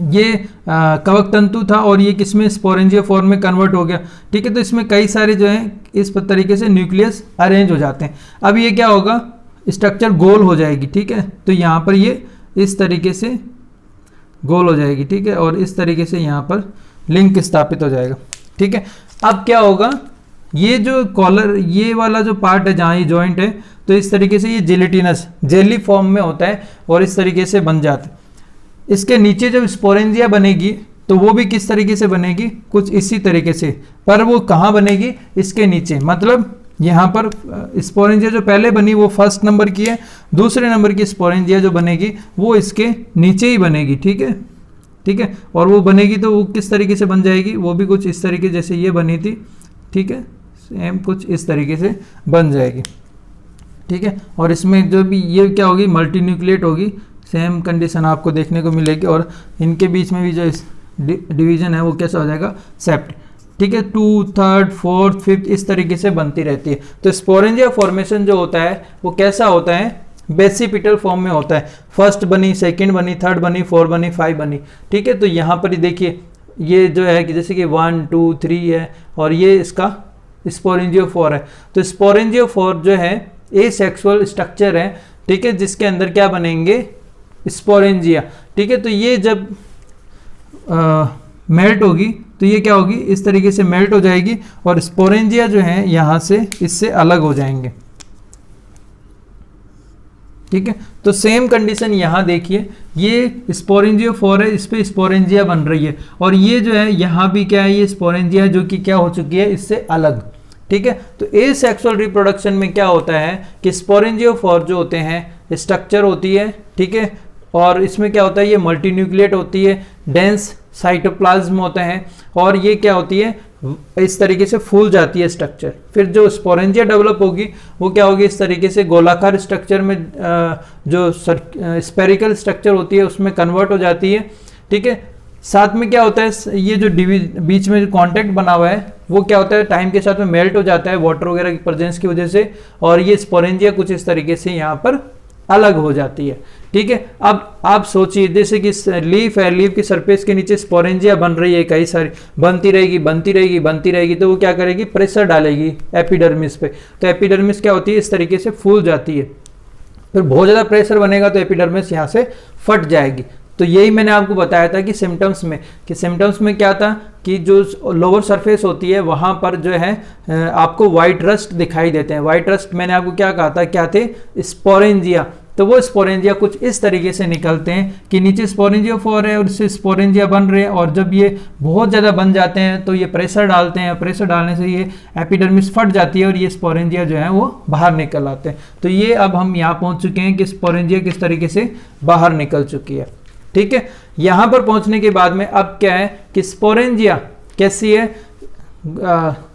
ये कवक तंतु था और ये किसमें, स्पोरेंजियोफोर में कन्वर्ट हो गया। ठीक है, तो इसमें कई सारे जो हैं इस तरीके से न्यूक्लियस अरेंज हो जाते हैं। अब ये क्या होगा, स्ट्रक्चर गोल हो जाएगी। ठीक है, तो यहाँ पर ये इस तरीके से गोल हो जाएगी। ठीक है, और इस तरीके से यहाँ पर लिंक स्थापित हो जाएगा। ठीक है, अब क्या होगा, ये जो कॉलर, ये वाला जो पार्ट है जहाँ ये जॉइंट है, तो इस तरीके से ये जेलेटिनस जेली फॉर्म में होता है और इस तरीके से बन जाता है। इसके नीचे जब स्पोरेंजिया बनेगी तो वो भी किस तरीके से बनेगी, कुछ इसी तरीके से, पर वो कहाँ बनेगी, इसके नीचे। मतलब यहाँ पर स्पोरेंजिया जो पहले बनी वो फर्स्ट नंबर की है, दूसरे नंबर की स्पोरेंजिया जो बनेगी वो इसके नीचे ही बनेगी। ठीक है, ठीक है, और वो बनेगी तो वो किस तरीके से बन जाएगी, वो भी कुछ इस तरीके जैसे ये बनी थी। ठीक है, सेम कुछ इस तरीके से बन जाएगी। ठीक है, और इसमें जो भी ये क्या होगी, मल्टी न्यूक्लिएट होगी, सेम कंडीशन आपको देखने को मिलेगी। और इनके बीच में भी जो डिवीजन है वो कैसा हो जाएगा, सेप्ट। ठीक है, 2, 3, 4, 5 इस तरीके से बनती रहती है। तो स्पोरेंजिया फॉर्मेशन जो होता है वो कैसा होता है, बेसिपिटल फॉर्म में होता है। फर्स्ट बनी, सेकंड बनी, थर्ड बनी, 4 बनी, 5 बनी। ठीक है, तो यहाँ पर देखिए ये जो है कि जैसे कि 1, 2, 3 है और ये इसका स्पोरेंजियोफोर है। तो स्पोरेंजियोफोर जो है एसेक्सुअल स्ट्रक्चर है। ठीक है, जिसके अंदर क्या बनेंगे, स्पोरेंजिया। ठीक है, तो ये जब मेल्ट होगी तो ये क्या होगी, इस तरीके से मेल्ट हो जाएगी और स्पोरेंजिया जो है यहाँ से इससे अलग हो जाएंगे। ठीक है, तो सेम कंडीशन यहाँ देखिए, ये स्पोरेंजियोफोर है, इस पे स्पोरेंजिया बन रही है और ये जो है यहाँ भी क्या है, ये स्पोरेंजिया जो कि क्या हो चुकी है, इससे अलग। ठीक है, तो एसेक्सुअल रिप्रोडक्शन में क्या होता है कि स्पोरेंजियोफोर जो होते हैं स्ट्रक्चर होती है। ठीक है, और इसमें क्या होता है, ये मल्टीन्यूक्लिएट होती है, डेंस साइटोप्लाज्म होते हैं और ये क्या होती है, इस तरीके से फूल जाती है स्ट्रक्चर। फिर जो स्पोरेंजिया डेवलप होगी वो क्या होगी, इस तरीके से गोलाकार स्ट्रक्चर में जो स्पेरिकल स्ट्रक्चर होती है उसमें कन्वर्ट हो जाती है। ठीक है, साथ में क्या होता है, ये जो बीच में जो कॉन्टैक्ट बना हुआ है वो क्या होता है, टाइम के साथ में मेल्ट हो जाता है वाटर वगैरह की प्रेजेंस की वजह से, और ये स्पोरेंजिया कुछ इस तरीके से यहाँ पर अलग हो जाती है। ठीक है, अब आप सोचिए जैसे कि लीफ है, लीफ की सरफेस के नीचे स्पोरेंजिया बन रही है, कई सारी बनती रहेगी बनती रहेगी बनती रहेगी, तो वो क्या करेगी, प्रेशर डालेगी एपिडर्मिस पे। तो एपिडर्मिस क्या होती है, इस तरीके से फूल जाती है। फिर बहुत ज़्यादा प्रेशर बनेगा तो एपिडर्मिस यहाँ से फट जाएगी। तो यही मैंने आपको बताया था कि सिम्टम्स में क्या था कि जो लोअर सरफेस होती है वहाँ पर जो है आपको वाइट रस्ट दिखाई देते हैं। वाइट रस्ट मैंने आपको क्या कहा था, क्या थे, स्पोरेंजिया। तो वो स्पोरेंजिया कुछ इस तरीके से निकलते हैं कि नीचे स्पोरेंजियोफोर है और इससे स्पोरेंजिया बन रहे हैं, और जब ये बहुत ज़्यादा बन जाते हैं तो ये प्रेशर डालते हैं, प्रेशर डालने से ये एपिडर्मिस फट जाती है और ये स्पोरेंजिया जो है वो बाहर निकल आते हैं। तो ये अब हम यहाँ पहुँच चुके हैं कि स्पोरेंजिया किस तरीके से बाहर निकल चुकी है। ठीक है, यहाँ पर पहुँचने के बाद में अब क्या है कि स्पोरेंजिया कैसी है,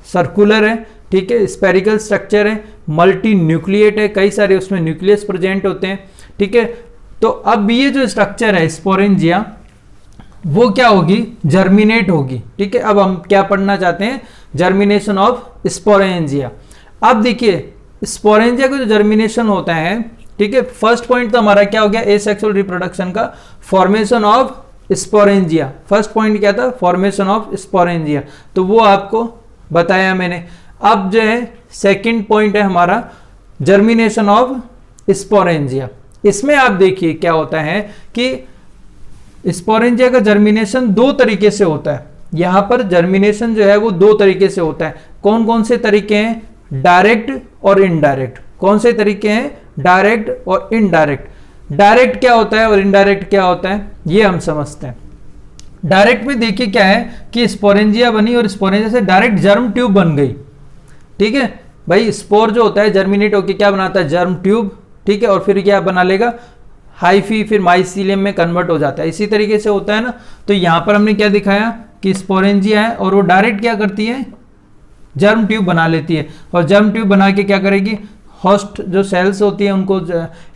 सर्कुलर है। ठीक है, स्पेरिकल स्ट्रक्चर है, मल्टी न्यूक्लिएट है, कई सारे उसमें न्यूक्लियस प्रेजेंट होते हैं। ठीक है, तो अब ये जो स्ट्रक्चर है स्पोरेंजिया वो क्या होगी, जर्मिनेट होगी। ठीक है, अब हम क्या पढ़ना चाहते हैं, जर्मिनेशन ऑफ स्पोरेंजिया। अब देखिए स्पोरेंजिया का जो जर्मिनेशन होता है, ठीक है, फर्स्ट पॉइंट तो हमारा क्या हो गया, एसेक्सुअल रिप्रोडक्शन का formation of sporangia. First point क्या था, फॉर्मेशन ऑफ स्पोरेंजिया, तो वो आपको बताया मैंने। अब जो है सेकंड पॉइंट है हमारा जर्मिनेशन ऑफ स्पोरेंजिया। इसमें आप देखिए क्या होता है कि स्पोरेंजिया का जर्मिनेशन दो तरीके से होता है। यहां पर जर्मिनेशन जो है वो दो तरीके से होता है। कौन कौन से तरीके हैं, डायरेक्ट और इनडायरेक्ट। कौन से तरीके हैं, डायरेक्ट और इनडायरेक्ट। डायरेक्ट क्या होता है और इनडायरेक्ट क्या होता है, ये हम समझते हैं। डायरेक्ट में देखिए क्या है कि स्पोरेंजिया बनी और स्पोरेंजिया से डायरेक्ट जर्म ट्यूब बन गई। ठीक है भाई, स्पोर जो होता है जर्मिनेट होकर क्या बनाता है, जर्म ट्यूब। ठीक है, और फिर क्या बना लेगा, हाइफी, फिर माइसीलियम में कन्वर्ट हो जाता है। इसी तरीके से होता है ना। तो यहां पर हमने क्या दिखाया कि स्पोरेंजिया है और वो डायरेक्ट क्या करती है, जर्म ट्यूब बना लेती है, और जर्म ट्यूब बना के क्या करेगी, होस्ट जो सेल्स होती है उनको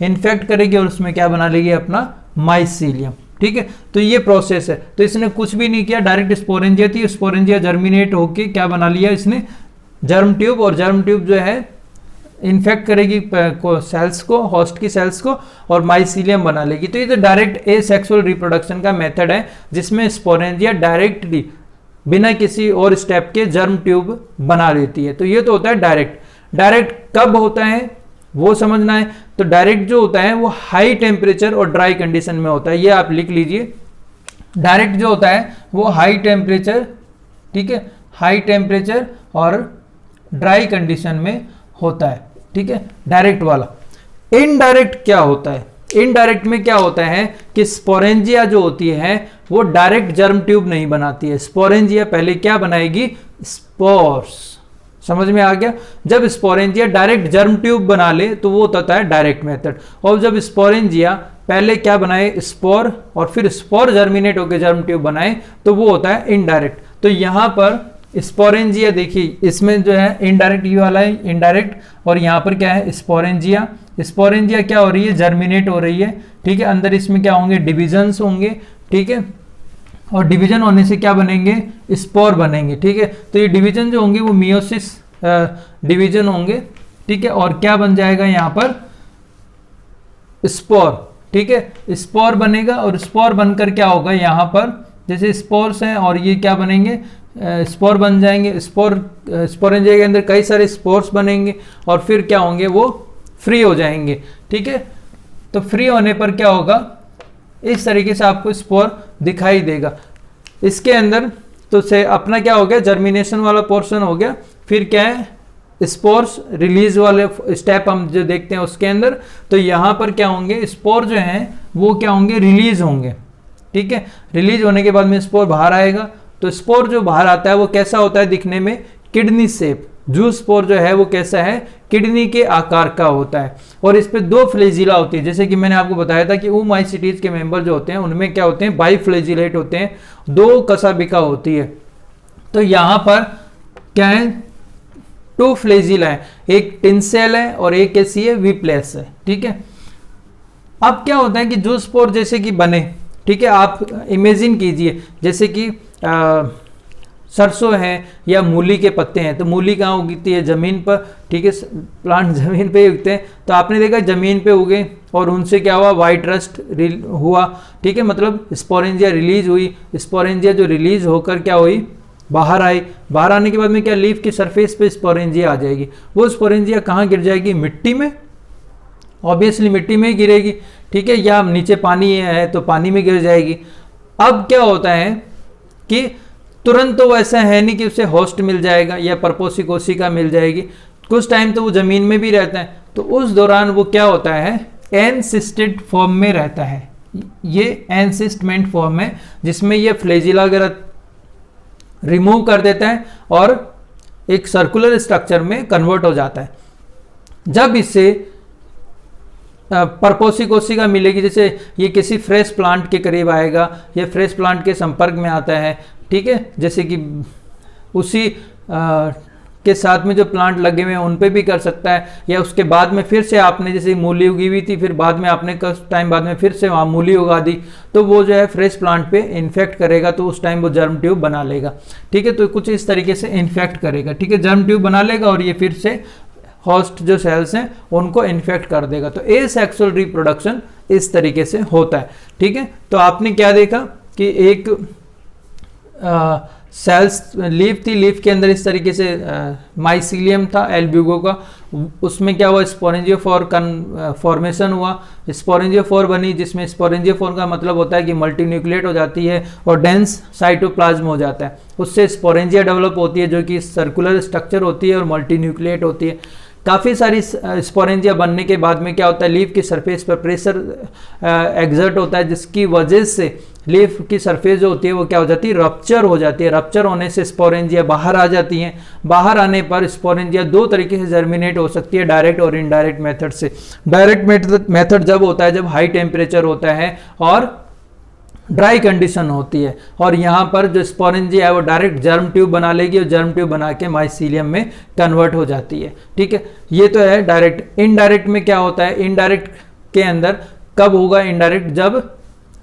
इन्फेक्ट करेगी और उसमें क्या बना लेगी, अपना माइसीलियम। ठीक है, तो ये प्रोसेस है। तो इसने कुछ भी नहीं किया, डायरेक्ट स्पोरेंजिया थी, स्पोरेंजिया जर्मिनेट होके क्या बना लिया इसने, जर्म ट्यूब, और जर्म ट्यूब जो है इन्फेक्ट करेगी सेल्स को, होस्ट की सेल्स को, और माइसीलियम बना लेगी। तो ये तो डायरेक्ट एसेक्सुअल रिप्रोडक्शन का मेथड है, जिसमें स्पोरेंजिया डायरेक्टली बिना किसी और स्टेप के जर्म ट्यूब बना लेती है। तो ये तो होता है डायरेक्ट। डायरेक्ट कब होता है वो समझना है। तो डायरेक्ट जो होता है वो हाई टेम्परेचर और ड्राई कंडीशन में होता है, ये आप लिख लीजिए। डायरेक्ट जो होता है वो हाई टेम्परेचर, ठीक है, हाई टेम्परेचर और ड्राई कंडीशन में होता है। ठीक है, डायरेक्ट वाला। इनडायरेक्ट क्या होता है, इनडायरेक्ट में क्या होता है कि स्पोरेंजिया जो होती है वो डायरेक्ट जर्म ट्यूब नहीं बनाती है। स्पोरेंजिया पहले क्या बनाएगी, स्पोर्स। समझ में आ गया। जब स्पोरेंजिया डायरेक्ट जर्म ट्यूब बना ले तो वो होता है डायरेक्ट मेथड, और जब स्पोरेंजिया पहले क्या बनाए, स्पोर, और फिर स्पोर जर्मिनेट होकर जर्म ट्यूब बनाए तो वो होता है इनडायरेक्ट। तो यहां पर स्पोरेंजिया देखिए, इसमें जो है इनडायरेक्ट ये वाला है इनडायरेक्ट, और यहाँ पर क्या है स्पोरेंजिया। स्पोरेंजिया क्या हो रही है, जर्मिनेट हो रही है। ठीक है, अंदर इसमें क्या होंगे, डिविजन्स होंगे। ठीक है, और डिवीजन होने से क्या बनेंगे, स्पोर बनेंगे। ठीक है, तो ये डिवीजन जो होंगे वो मियोसिस डिवीजन होंगे। ठीक है, और क्या बन जाएगा यहाँ पर, स्पोर। ठीक है, स्पोर बनेगा, और स्पोर बनकर क्या होगा, यहाँ पर जैसे स्पोर्स हैं और ये क्या बनेंगे, स्पोर बन जाएंगे। स्पोरेंजिया के अंदर कई सारे स्पोर्स बनेंगे और फिर क्या होंगे, वो फ्री हो जाएंगे। ठीक है, तो फ्री होने पर क्या होगा, इस तरीके से आपको स्पोर दिखाई देगा इसके अंदर। तो से अपना क्या हो गया, जर्मिनेशन वाला पोर्शन हो गया। फिर क्या है, स्पोर्स रिलीज वाले स्टेप हम जो देखते हैं उसके अंदर। तो यहाँ पर क्या होंगे, स्पोर जो हैं वो क्या होंगे, रिलीज होंगे। ठीक है, रिलीज होने के बाद में स्पोर बाहर आएगा। तो स्पोर जो बाहर आता है वो कैसा होता है दिखने में, किडनी शेप। जूस स्पोर जो है वो कैसा है, किडनी के आकार का होता है, और इस पे दो फ्लेजिला होती है। जैसे कि मैंने आपको बताया था कि ओमाइसिटीज के मेंबर जो होते हैं उनमें क्या होते हैं, बाइफ्लेजिलेट होते हैं, दो कसाबिका होती है। तो यहाँ पर क्या है, टू फ्लेजिला है, एक टिंसेल है और एक कैसी है, विप्लेस है। ठीक है, अब क्या होता है कि जूस स्पोर जैसे कि बने, ठीक है, आप इमेजिन कीजिए जैसे कि सरसों है या मूली के पत्ते हैं। तो मूली कहाँ उगती है, जमीन पर। ठीक है, प्लांट जमीन पे उगते हैं। तो आपने देखा जमीन पे उगे और उनसे क्या हुआ, वाइट रस्ट हुआ। ठीक है, मतलब स्पोरेंजिया रिलीज हुई। स्पोरेंजिया जो रिलीज होकर क्या हुई, बाहर आई। बाहर आने के बाद में क्या, लीफ की सरफेस पे स्पोरेंजिया आ जाएगी। वो स्पोरेंजिया कहाँ गिर जाएगी, मिट्टी में। ऑब्वियसली मिट्टी में ही गिरेगी। ठीक है, या नीचे पानी है तो पानी में गिर जाएगी। अब क्या होता है कि तुरंत तो वैसा है नहीं कि उसे होस्ट मिल जाएगा या परपोसी कोशिका मिल जाएगी। कुछ टाइम तो वो जमीन में भी रहता है। तो उस दौरान वो क्या होता है, एनसिस्टेड फॉर्म में रहता है। ये एनसिस्टमेंट फॉर्म है जिसमें ये फ्लेजिला वगैरह रिमूव कर देता है और एक सर्कुलर स्ट्रक्चर में कन्वर्ट हो जाता है। जब इससे परपोसी कोशिका मिलेगी, जैसे ये किसी फ्रेश प्लांट के करीब आएगा या फ्रेश प्लांट के संपर्क में आता है। ठीक है, जैसे कि उसी के साथ में जो प्लांट लगे हुए हैं उन पे भी कर सकता है, या उसके बाद में फिर से आपने जैसे मूली उगी हुई थी, फिर बाद में आपने कुछ टाइम बाद में फिर से वहाँ मूली उगा दी, तो वो जो है फ्रेश प्लांट पे इन्फेक्ट करेगा। तो उस टाइम वो जर्म ट्यूब बना लेगा। ठीक है, तो कुछ इस तरीके से इन्फेक्ट करेगा। ठीक है, जर्म ट्यूब बना लेगा और ये फिर से होस्ट जो सेल्स हैं उनको इन्फेक्ट कर देगा। तो एसेक्सुअल रिप्रोडक्शन इस तरीके से होता है। ठीक है, तो आपने क्या देखा कि एक सेल्स लीफ थी, लीफ के अंदर इस तरीके से माइसीलियम था एल्ब्यूगो का। उसमें क्या हुआ, स्पोरेंजियोफोर फॉर्मेशन हुआ, स्पोरेंजियोफोर बनी, जिसमें स्पोरेंजियोफोर का मतलब होता है कि मल्टीन्यूक्लिएट हो जाती है और डेंस साइटोप्लाज्म हो जाता है। उससे स्पोरेंजिया डेवलप होती है जो कि सर्कुलर स्ट्रक्चर होती है और मल्टीन्यूक्लिएट होती है। काफ़ी सारी स्पोरेंजिया बनने के बाद में क्या होता है, लीफ की सरफेस पर प्रेशर एग्जर्ट होता है, जिसकी वजह से लीफ की सरफेस जो होती है वो क्या हो जाती है, रप्चर हो जाती है। रप्चर होने से स्पोरेंजिया बाहर आ जाती हैं। बाहर आने पर स्पोरेंजिया दो तरीके से जर्मिनेट हो सकती है, डायरेक्ट और इनडायरेक्ट मेथड से। डायरेक्ट मेथड जब होता है जब हाई टेम्परेचर होता है और ड्राई कंडीशन होती है, और यहाँ पर जो स्पोरेंजिया है वो डायरेक्ट जर्म ट्यूब बना लेगी और जर्म ट्यूब बना के माइसीलियम में कन्वर्ट हो जाती है। ठीक है, ये तो है डायरेक्ट। इनडायरेक्ट में क्या होता है, इनडायरेक्ट के अंदर कब होगा इनडायरेक्ट, जब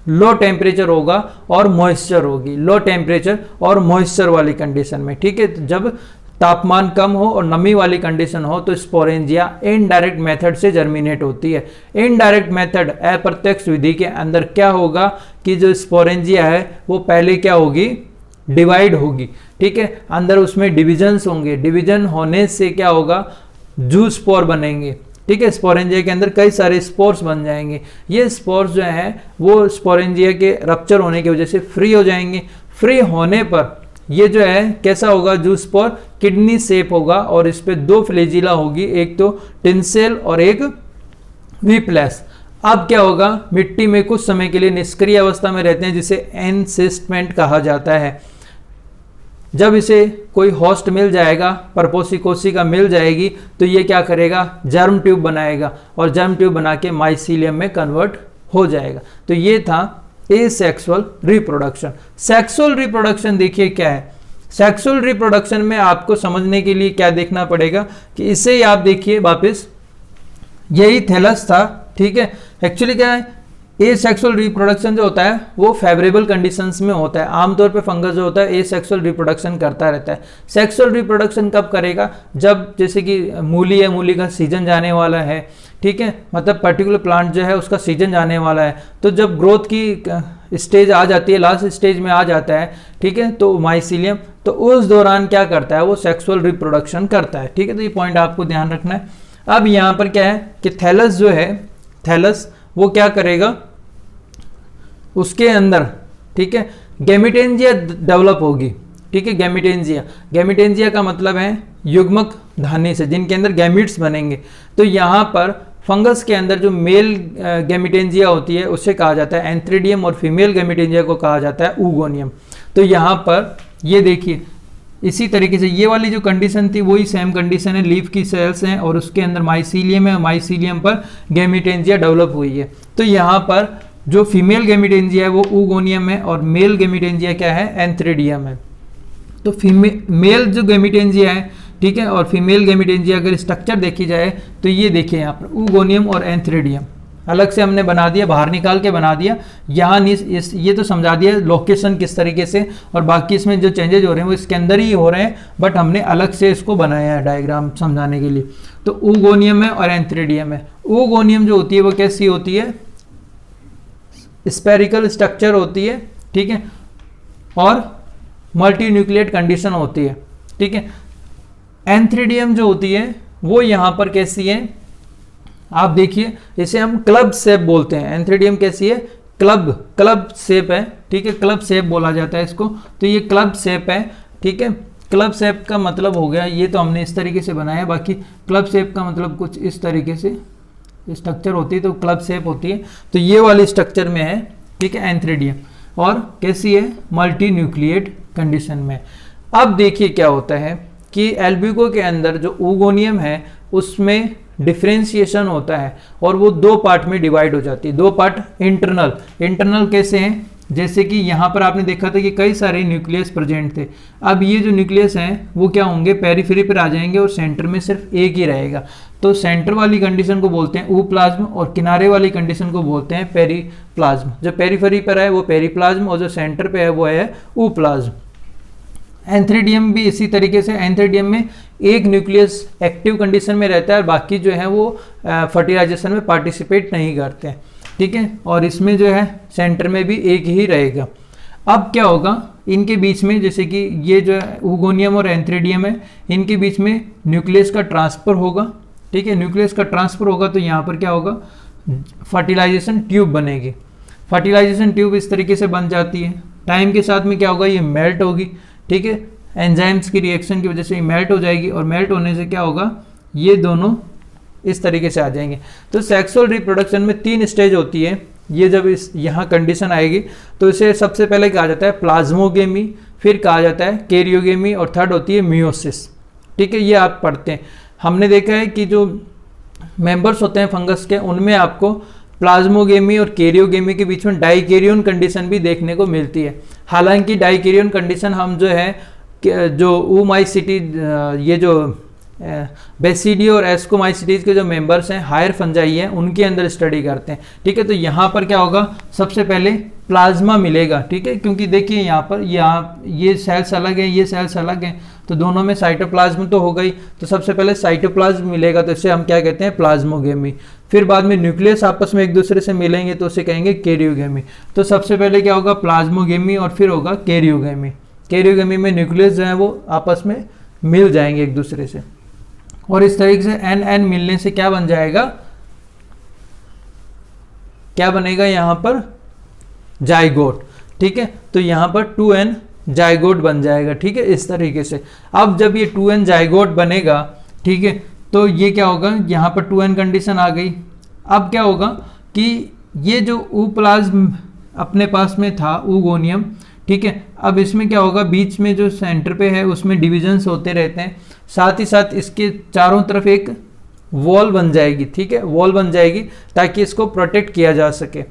लो टेम्परेचर होगा और मॉइस्चर होगी, लो टेम्परेचर और मॉइस्चर वाली कंडीशन में। ठीक है, तो जब तापमान कम हो और नमी वाली कंडीशन हो तो स्पोरेंजिया इनडायरेक्ट मेथड से जर्मिनेट होती है। इनडायरेक्ट मेथड अप्रत्यक्ष विधि के अंदर क्या होगा कि जो स्पोरेंजिया है वो पहले क्या होगी, डिवाइड होगी। ठीक है, अंदर उसमें डिविजन्स होंगे, डिवीजन होने से क्या होगा, जू स्पोर बनेंगे। ठीक है, स्पोरेंजिया के अंदर कई सारे स्पोर्स बन जाएंगे। ये स्पोर्स जो हैं वो स्पोरेंजिया के रप्चर होने की वजह से फ्री हो जाएंगे। फ्री होने पर ये जो है कैसा होगा, जू स्पोर किडनी शेप होगा और इस पे दो फ्लैजिला होगी, एक तो टिंसेल और एक वीप्लेस। अब क्या होगा, मिट्टी में कुछ समय के लिए निष्क्रिय अवस्था में रहते हैं जिसे एनसिस्टमेंट कहा जाता है। जब इसे कोई होस्ट मिल जाएगा, परपोसी कोशिका मिल जाएगी, तो ये क्या करेगा, जर्म ट्यूब बनाएगा और जर्म ट्यूब बना के माइसीलियम में कन्वर्ट हो जाएगा। तो ये था एसेक्सुअल रिप्रोडक्शन। सेक्सुअल रिप्रोडक्शन देखिए क्या है। सेक्सुअल रिप्रोडक्शन में आपको समझने के लिए क्या देखना पड़ेगा कि इसे ही आप देखिए वापस, यही थैलस था। ठीक है, एक्चुअली क्या है, एसेक्सुअल रिप्रोडक्शन जो होता है वो फेवरेबल कंडीशंस में होता है। आमतौर पे फंगस जो होता है एसेक्सुअल रिप्रोडक्शन करता रहता है। सेक्सुअल रिप्रोडक्शन कब करेगा, जब जैसे कि मूली है, मूली का सीजन जाने वाला है। ठीक है, मतलब पर्टिकुलर प्लांट जो है उसका सीजन जाने वाला है, तो जब ग्रोथ की स्टेज आ जाती है, लास्ट स्टेज में आ जाता है, ठीक है, तो माइसीलियम, तो उस दौरान क्या करता है, वो सेक्सुअल रिप्रोडक्शन करता है। ठीक है, तो ये पॉइंट आपको ध्यान रखना है। अब यहाँ पर क्या है कि थैलस जो है, थैलस वो क्या करेगा, उसके अंदर, ठीक है, गैमिटेंजिया डेवलप होगी। ठीक है, गैमिटेंजिया, गैमिटेंजिया का मतलब है युग्मक धानी से, जिनके अंदर गैमिट्स बनेंगे। तो यहाँ पर फंगस के अंदर जो मेल गैमिटेंजिया होती है उसे कहा जाता है एंथ्रीडियम और फीमेल गैमिटेंजिया को कहा जाता है ऊगोनियम। तो यहाँ पर ये देखिए इसी तरीके से ये वाली जो कंडीशन थी वही सेम कंडीशन है, लीफ की सेल्स हैं और उसके अंदर माइसीलियम है, माइसीलियम पर गैमिटेंजिया डेवलप हुई है। तो यहाँ पर जो फीमेल गैमिटेंजिया है वो ऊगोनियम है और मेल गैमिटेंजिया क्या है, एंथ्रीडियम है। तो मेल जो गैमिटेंजिया है, ठीक है, और फीमेल गैमिटेंजिया अगर स्ट्रक्चर देखी जाए तो ये देखिए यहाँ पर ऊगोनियम और एंथ्रीडियम अलग से हमने बना दिया, बाहर निकाल के बना दिया। यहाँ ये तो समझा दिया लोकेशन किस तरीके से, और बाकी इसमें जो चेंजेज हो रहे हैं वो इसके अंदर ही हो रहे हैं, बट हमने अलग से इसको बनाया है डायग्राम समझाने के लिए। तो ऊगोनियम है और एंथ्रीडियम है। ऊगोनियम जो होती है वो कैसी होती है, स्पेरिकल स्ट्रक्चर होती है। ठीक है, और मल्टी न्यूक्लिएट कंडीशन होती है। ठीक है, एंथ्रीडियम जो होती है वो यहाँ पर कैसी है, आप देखिए इसे हम क्लब शेप बोलते हैं। एंथ्रीडियम कैसी है, क्लब शेप है। ठीक है, क्लब शेप बोला जाता है इसको। तो ये क्लब शेप है। ठीक है, क्लब शेप का मतलब हो गया, ये तो हमने इस तरीके से बनाया है, बाकी क्लब शेप का मतलब कुछ इस तरीके से स्ट्रक्चर होती है, तो क्लब शेप होती है। तो ये वाली स्ट्रक्चर में है। ठीक है, एंथ्रीडियम, और कैसी है, मल्टी न्यूक्लिएट कंडीशन में। अब देखिए क्या होता है कि एल्ब्यूको के अंदर जो ऊगोनियम है उसमें डिफ्रेंशिएशन होता है और वो दो पार्ट में डिवाइड हो जाती है। दो पार्ट इंटरनल कैसे हैं, जैसे कि यहाँ पर आपने देखा था कि कई सारे न्यूक्लियस प्रेजेंट थे। अब ये जो न्यूक्लियस हैं वो क्या होंगे, पेरिफेरी पर आ जाएंगे और सेंटर में सिर्फ एक ही रहेगा। तो सेंटर वाली कंडीशन को बोलते हैं ऊप्लाज्म और किनारे वाली कंडीशन को बोलते हैं पेरीप्लाज्म। जो पेरिफेरी पर है वो पेरीप्लाज्म और जो सेंटर पे है वो है ऊप्लाज्म। एंथ्रीडियम भी इसी तरीके से, एंथ्रीडियम में एक न्यूक्लियस एक्टिव कंडीशन में रहता है और बाकी जो है वो फर्टिलाइजेशन में पार्टिसिपेट नहीं करते हैं। ठीक है, और इसमें जो है सेंटर में भी एक ही रहेगा। अब क्या होगा, इनके बीच में जैसे कि ये जो ऊगोनियम और एंथ्रीडियम है, इनके बीच में न्यूक्लियस का ट्रांसफर होगा। ठीक है, न्यूक्लियस का ट्रांसफर होगा तो यहाँ पर क्या होगा, फर्टिलाइजेशन ट्यूब बनेगी। फर्टिलाइजेशन ट्यूब इस तरीके से बन जाती है। टाइम के साथ में क्या होगा, ये मेल्ट होगी। ठीक है, एंजाइम्स की रिएक्शन की वजह से ये मेल्ट हो जाएगी और मेल्ट होने से क्या होगा, ये दोनों इस तरीके से आ जाएंगे। तो सेक्सुअल रिप्रोडक्शन में 3 स्टेज होती है। ये जब इस यहाँ कंडीशन आएगी तो इसे सबसे पहले कहा जाता है प्लाज्मोगेमी, फिर कहा जाता है कैरियोगेमी और थर्ड होती है मियोसिस। ठीक है, ये आप पढ़ते हैं। हमने देखा है कि जो मेंबर्स होते हैं फंगस के उनमें आपको प्लाज्मोगेमी और कैरियोगेमी के बीच में डाइकैरियोन कंडीशन भी देखने को मिलती है। हालांकि डाइकैरियोन कंडीशन हम जो है जो ओमाइसिटीज, ये जो बेसिडी और एस्कोमाइसिटीज के जो मेंबर्स हैं हायर फंजाई हैं उनके अंदर स्टडी करते हैं। ठीक है, तो यहाँ पर क्या होगा, सबसे पहले प्लाज्मा मिलेगा। ठीक है, क्योंकि देखिए यहाँ पर ये सेल्स अलग हैं, ये सेल्स अलग हैं, तो दोनों में साइटोप्लाज्म तो होगा ही। तो सबसे पहले साइटोप्लाज्म मिलेगा, तो इसे हम क्या कहते हैं, प्लाज्मोगेमी। फिर बाद में न्यूक्लियस आपस में एक दूसरे से मिलेंगे तो उसे कहेंगे कैरियोगेमी। तो सबसे पहले क्या होगा, प्लाज्मोगेमी और फिर होगा कैरियोगेमी। कैरियोगेमी में न्यूक्लियस जो है वो आपस में मिल जाएंगे एक दूसरे से, और इस तरीके से एन एन मिलने से क्या बन जाएगा, क्या बनेगा यहाँ पर, जाइगोट। ठीक है, तो यहाँ पर 2n जाइगोट बन जाएगा। ठीक है, इस तरीके से। अब जब ये 2n जाइगोट बनेगा, ठीक है, तो ये क्या होगा, यहाँ पर 2n कंडीशन आ गई। अब क्या होगा कि ये जो ऊप्लाज्म अपने पास में था, ऊगोनियम, ठीक है, अब इसमें क्या होगा, बीच में जो सेंटर पे है उसमें डिविजन्स होते रहते हैं, साथ ही साथ इसके चारों तरफ एक वॉल बन जाएगी। ठीक है, वॉल बन जाएगी ताकि इसको प्रोटेक्ट किया जा सके।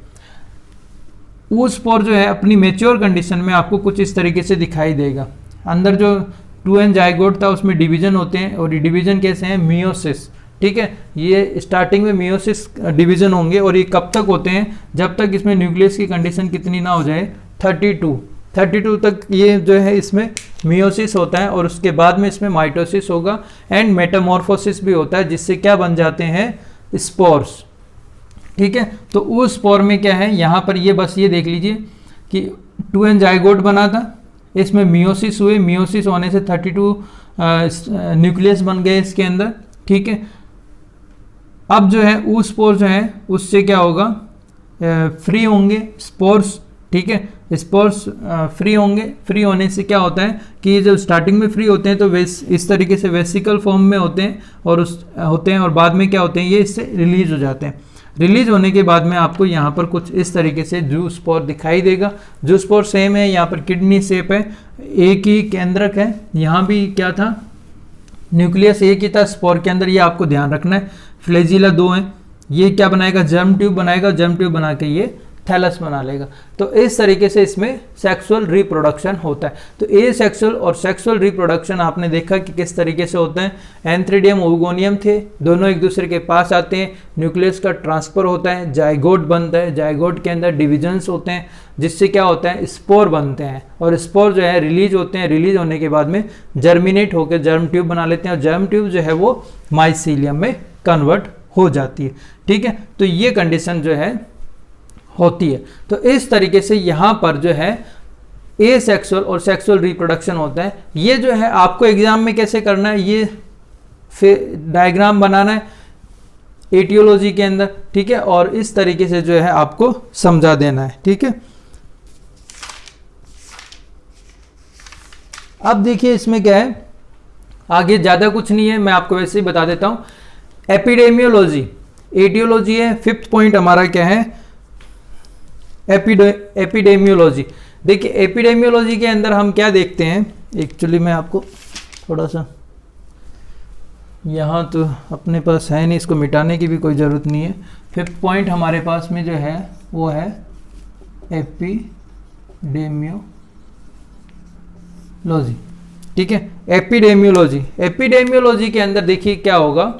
ऊस्पोर जो है अपनी मेच्योर कंडीशन में आपको कुछ इस तरीके से दिखाई देगा। अंदर जो 2n जाइगोट था उसमें डिवीजन होते हैं, और ये डिवीजन कैसे हैं, मियोसिस। ठीक है, ये स्टार्टिंग में मियोसिस डिवीजन होंगे, और ये कब तक होते हैं, जब तक इसमें न्यूक्लियस की कंडीशन कितनी ना हो जाए, 32 तक ये जो है इसमें मियोसिस होता है, और उसके बाद में इसमें माइटोसिस होगा एंड मेटामॉर्फोसिस भी होता है, जिससे क्या बन जाते हैं, स्पोर्स। ठीक है, तो उस स्पोर में क्या है, यहाँ पर ये बस ये देख लीजिए कि 2n जाइगोट बना था, इसमें मियोसिस हुए, मियोसिस होने से 32 न्यूक्लियस बन गए इसके अंदर। ठीक है, अब जो है वो स्पोर जो है उससे क्या होगा, फ्री होंगे स्पोर्स। ठीक है, स्पोर्स फ्री होंगे। फ्री होने से क्या होता है कि ये जब स्टार्टिंग में फ्री होते हैं तो इस तरीके से वेसिकल फॉर्म में होते हैं, और बाद में क्या होते हैं, ये इससे रिलीज हो जाते हैं। रिलीज होने के बाद में आपको यहाँ पर कुछ इस तरीके से जूस्पोर दिखाई देगा। जूस्पोर सेम है, यहाँ पर किडनी शेप है, एक ही केंद्रक है, यहाँ भी क्या था, न्यूक्लियस एक ही था स्पोर के अंदर, ये आपको ध्यान रखना है। फ्लैजिला 2 है, ये क्या बनाएगा, जर्म ट्यूब बनाएगा, जर्म ट्यूब बना के ये थैलस बना लेगा। तो इस तरीके से इसमें सेक्सुअल रिप्रोडक्शन होता है। तो ए सेक्सुअल और सेक्सुअल रिप्रोडक्शन आपने देखा कि किस तरीके से होता है। एंथ्रीडियम ओगोनियम थे, दोनों एक दूसरे के पास आते हैं, न्यूक्लियस का ट्रांसफर होता है, जाइगोट बनता है, जाइगोट के अंदर डिविजन्स होते हैं, जिससे क्या होता है, स्पोर बनते हैं, और स्पोर जो है रिलीज होते हैं। रिलीज होने के बाद में जर्मिनेट होकर जर्म ट्यूब बना लेते हैं, और जर्म ट्यूब जो है वो माइसीलियम में कन्वर्ट हो जाती है। ठीक है, तो ये कंडीशन जो है होती है। तो इस तरीके से यहाँ पर जो है ए सेक्सुअल और सेक्सुअल रिप्रोडक्शन होता है। ये जो है आपको एग्जाम में कैसे करना है, ये फिर डायग्राम बनाना है एटियोलॉजी के अंदर। ठीक है, और इस तरीके से जो है आपको समझा देना है। ठीक है, अब देखिए इसमें क्या है, आगे ज़्यादा कुछ नहीं है, मैं आपको वैसे ही बता देता हूँ। एपिडेमियोलॉजी, एटियोलॉजी है, 5th पॉइंट हमारा क्या है, एपिडेमियोलॉजी। देखिए एपिडेमियोलॉजी के अंदर हम क्या देखते हैं, एक्चुअली मैं आपको थोड़ा सा, यहाँ तो अपने पास है नहीं, इसको मिटाने की भी कोई ज़रूरत नहीं है। 5th पॉइंट हमारे पास में जो है वो है एपिडेमियोलॉजी। ठीक है, एपिडेमियोलॉजी। एपिडेमियोलॉजी के अंदर देखिए क्या होगा,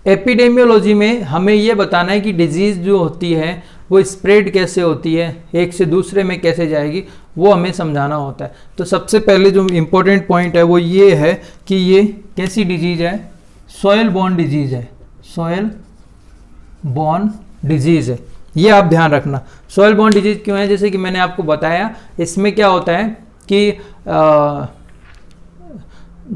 एपिडेमियोलॉजी में हमें ये बताना है कि डिजीज़ जो होती है वो स्प्रेड कैसे होती है, एक से दूसरे में कैसे जाएगी, वो हमें समझाना होता है। तो सबसे पहले जो इम्पोर्टेंट पॉइंट है वो ये है कि ये कैसी डिजीज़ है, सॉयल बॉर्न डिजीज़ है, सॉयल बॉर्न डिजीज़ है, ये आप ध्यान रखना। सॉयल बॉर्न डिजीज़ क्यों है, जैसे कि मैंने आपको बताया, इसमें क्या होता है कि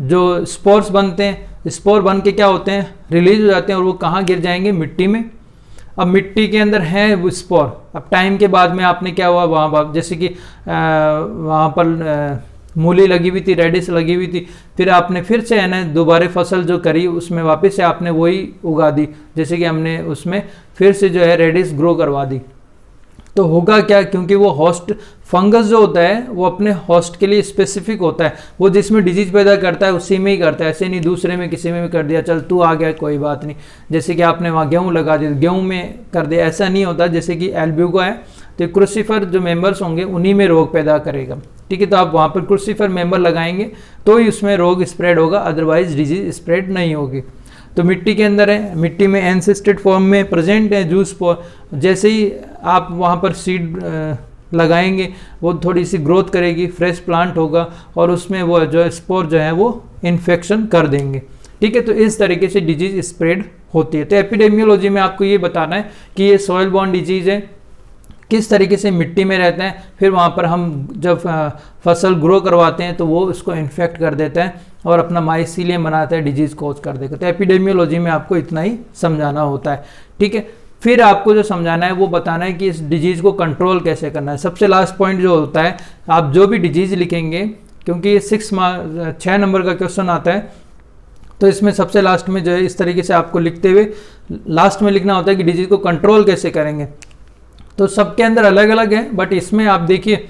जो स्पोर्स बनते हैं, स्पोर बन के क्या होते हैं, रिलीज हो जाते हैं, और वो कहाँ गिर जाएंगे, मिट्टी में। अब मिट्टी के अंदर है वो स्पोर, अब टाइम के बाद में आपने क्या हुआ वहाँ जैसे कि वहाँ पर मूली लगी हुई थी, रेडिश लगी हुई थी, फिर आपने फिर से है ना दोबारा फसल जो करी उसमें वापस से आपने वही उगा दी, जैसे कि हमने उसमें फिर से जो है रेडिश ग्रो करवा दी। तो होगा क्या, क्योंकि वो होस्ट फंगस जो होता है वो अपने होस्ट के लिए स्पेसिफिक होता है, वो जिसमें डिजीज पैदा करता है उसी में ही करता है, ऐसे नहीं दूसरे में किसी में भी कर दिया चल तू आ गया कोई बात नहीं, जैसे कि आपने वहाँ गेहूँ लगा दिया गेहूँ में कर दिया, ऐसा नहीं होता। जैसे कि एल्ब्यूको है तो क्रूसिफर जो मेंबर्स होंगे उन्हीं में रोग पैदा करेगा, ठीक है। तो आप वहाँ पर क्रूसिफर मेंबर लगाएंगे तो ही उसमें रोग स्प्रेड होगा, अदरवाइज डिजीज स्प्रेड नहीं होगी। तो मिट्टी के अंदर है, मिट्टी में एनसिस्टेड फॉर्म में प्रेजेंट है जूस स्पोर, जैसे ही आप वहाँ पर सीड लगाएंगे वो थोड़ी सी ग्रोथ करेगी, फ्रेश प्लांट होगा और उसमें वो जो स्पोर जो है वो इन्फेक्शन कर देंगे, ठीक है। तो इस तरीके से डिजीज स्प्रेड होती है। तो एपिडेमियोलॉजी में आपको ये बताना है कि ये सॉइल बॉर्न डिजीज है, किस तरीके से मिट्टी में रहते हैं, फिर वहाँ पर हम जब फसल ग्रो करवाते हैं तो वो उसको इन्फेक्ट कर देता है और अपना माइसीलियम बनाता है, डिजीज कोज कर देगा। तो एपिडेमियोलॉजी में आपको इतना ही समझाना होता है, ठीक है। फिर आपको जो समझाना है वो बताना है कि इस डिजीज़ को कंट्रोल कैसे करना है। सबसे लास्ट पॉइंट जो होता है, आप जो भी डिजीज़ लिखेंगे, क्योंकि ये 6 नंबर का क्वेश्चन आता है, तो इसमें सबसे लास्ट में जो है इस तरीके से आपको लिखते हुए लास्ट में लिखना होता है कि डिजीज़ को कंट्रोल कैसे करेंगे। तो सबके अंदर अलग अलग है, बट इसमें आप देखिए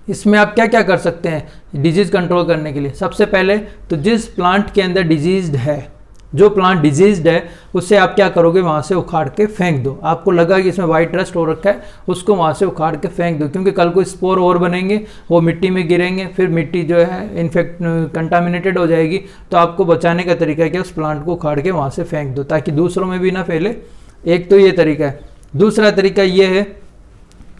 इसमें आप क्या क्या कर सकते हैं डिजीज़ कंट्रोल करने के लिए। सबसे पहले तो जिस प्लांट के अंदर डिजीज्ड है, जो प्लांट डिजीज्ड है उससे आप क्या करोगे, वहाँ से उखाड़ के फेंक दो। आपको लगा कि इसमें वाइट रस्ट हो रखा है, उसको वहाँ से उखाड़ के फेंक दो, क्योंकि कल को स्पोर और बनेंगे, वो मिट्टी में गिरेंगे, फिर मिट्टी जो है इन्फेक्ट कंटामिनेटेड हो जाएगी। तो आपको बचाने का तरीका है कि उस प्लांट को उखाड़ के वहाँ से फेंक दो, ताकि दूसरों में भी ना फैले। एक तो ये तरीका है। दूसरा तरीका ये है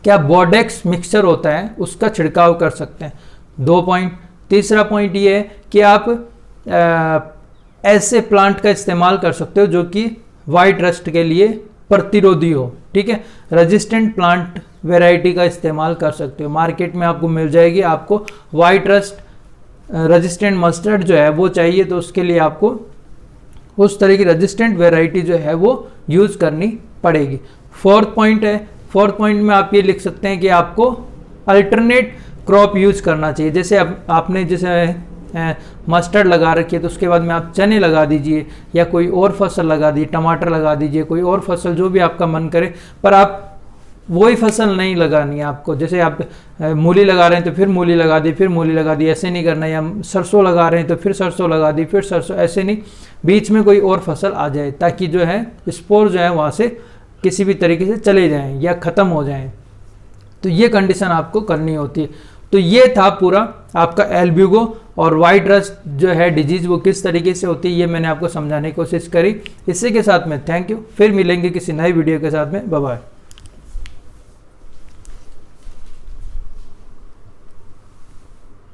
कि आप बोर्डेक्स मिक्सचर होता है उसका छिड़काव कर सकते हैं। 2 पॉइंट। तीसरा पॉइंट ये है कि आप ऐसे प्लांट का इस्तेमाल कर सकते हो जो कि वाइट रस्ट के लिए प्रतिरोधी हो, ठीक है। रेजिस्टेंट प्लांट वैरायटी का इस्तेमाल कर सकते हो, मार्केट में आपको मिल जाएगी। आपको वाइट रस्ट रेजिस्टेंट मस्टर्ड जो है वो चाहिए, तो उसके लिए आपको उस तरह की रेजिस्टेंट वैरायटी जो है वो यूज़ करनी पड़ेगी। 4th पॉइंट है। 4th पॉइंट में आप ये लिख सकते हैं कि आपको अल्टरनेट क्रॉप यूज़ करना चाहिए। जैसे आपने जैसे मस्टर्ड लगा रखी है तो उसके बाद में आप चने लगा दीजिए या कोई और फसल लगा दीजिए, टमाटर लगा दीजिए, कोई और फसल जो भी आपका मन करे, पर आप वही फसल नहीं लगानी है आपको। जैसे आप मूली लगा रहे हैं तो फिर मूली लगा दी, फिर मूली लगा दी, ऐसे नहीं करना है। या सरसों लगा रहे हैं तो फिर सरसों लगा दी, फिर सरसों, ऐसे नहीं, बीच में कोई और फसल आ जाए, ताकि जो है स्पोर जो है वहाँ से किसी भी तरीके से चले जाएं या ख़त्म हो जाएं। तो ये कंडीशन आपको करनी होती है। तो ये था पूरा आपका एल्ब्यूगो और वाइट रस्ट जो है डिजीज़ वो किस तरीके से होती है, ये मैंने आपको समझाने की कोशिश करी। इसी के साथ में थैंक यू, फिर मिलेंगे किसी नए वीडियो के साथ में। Bye bye.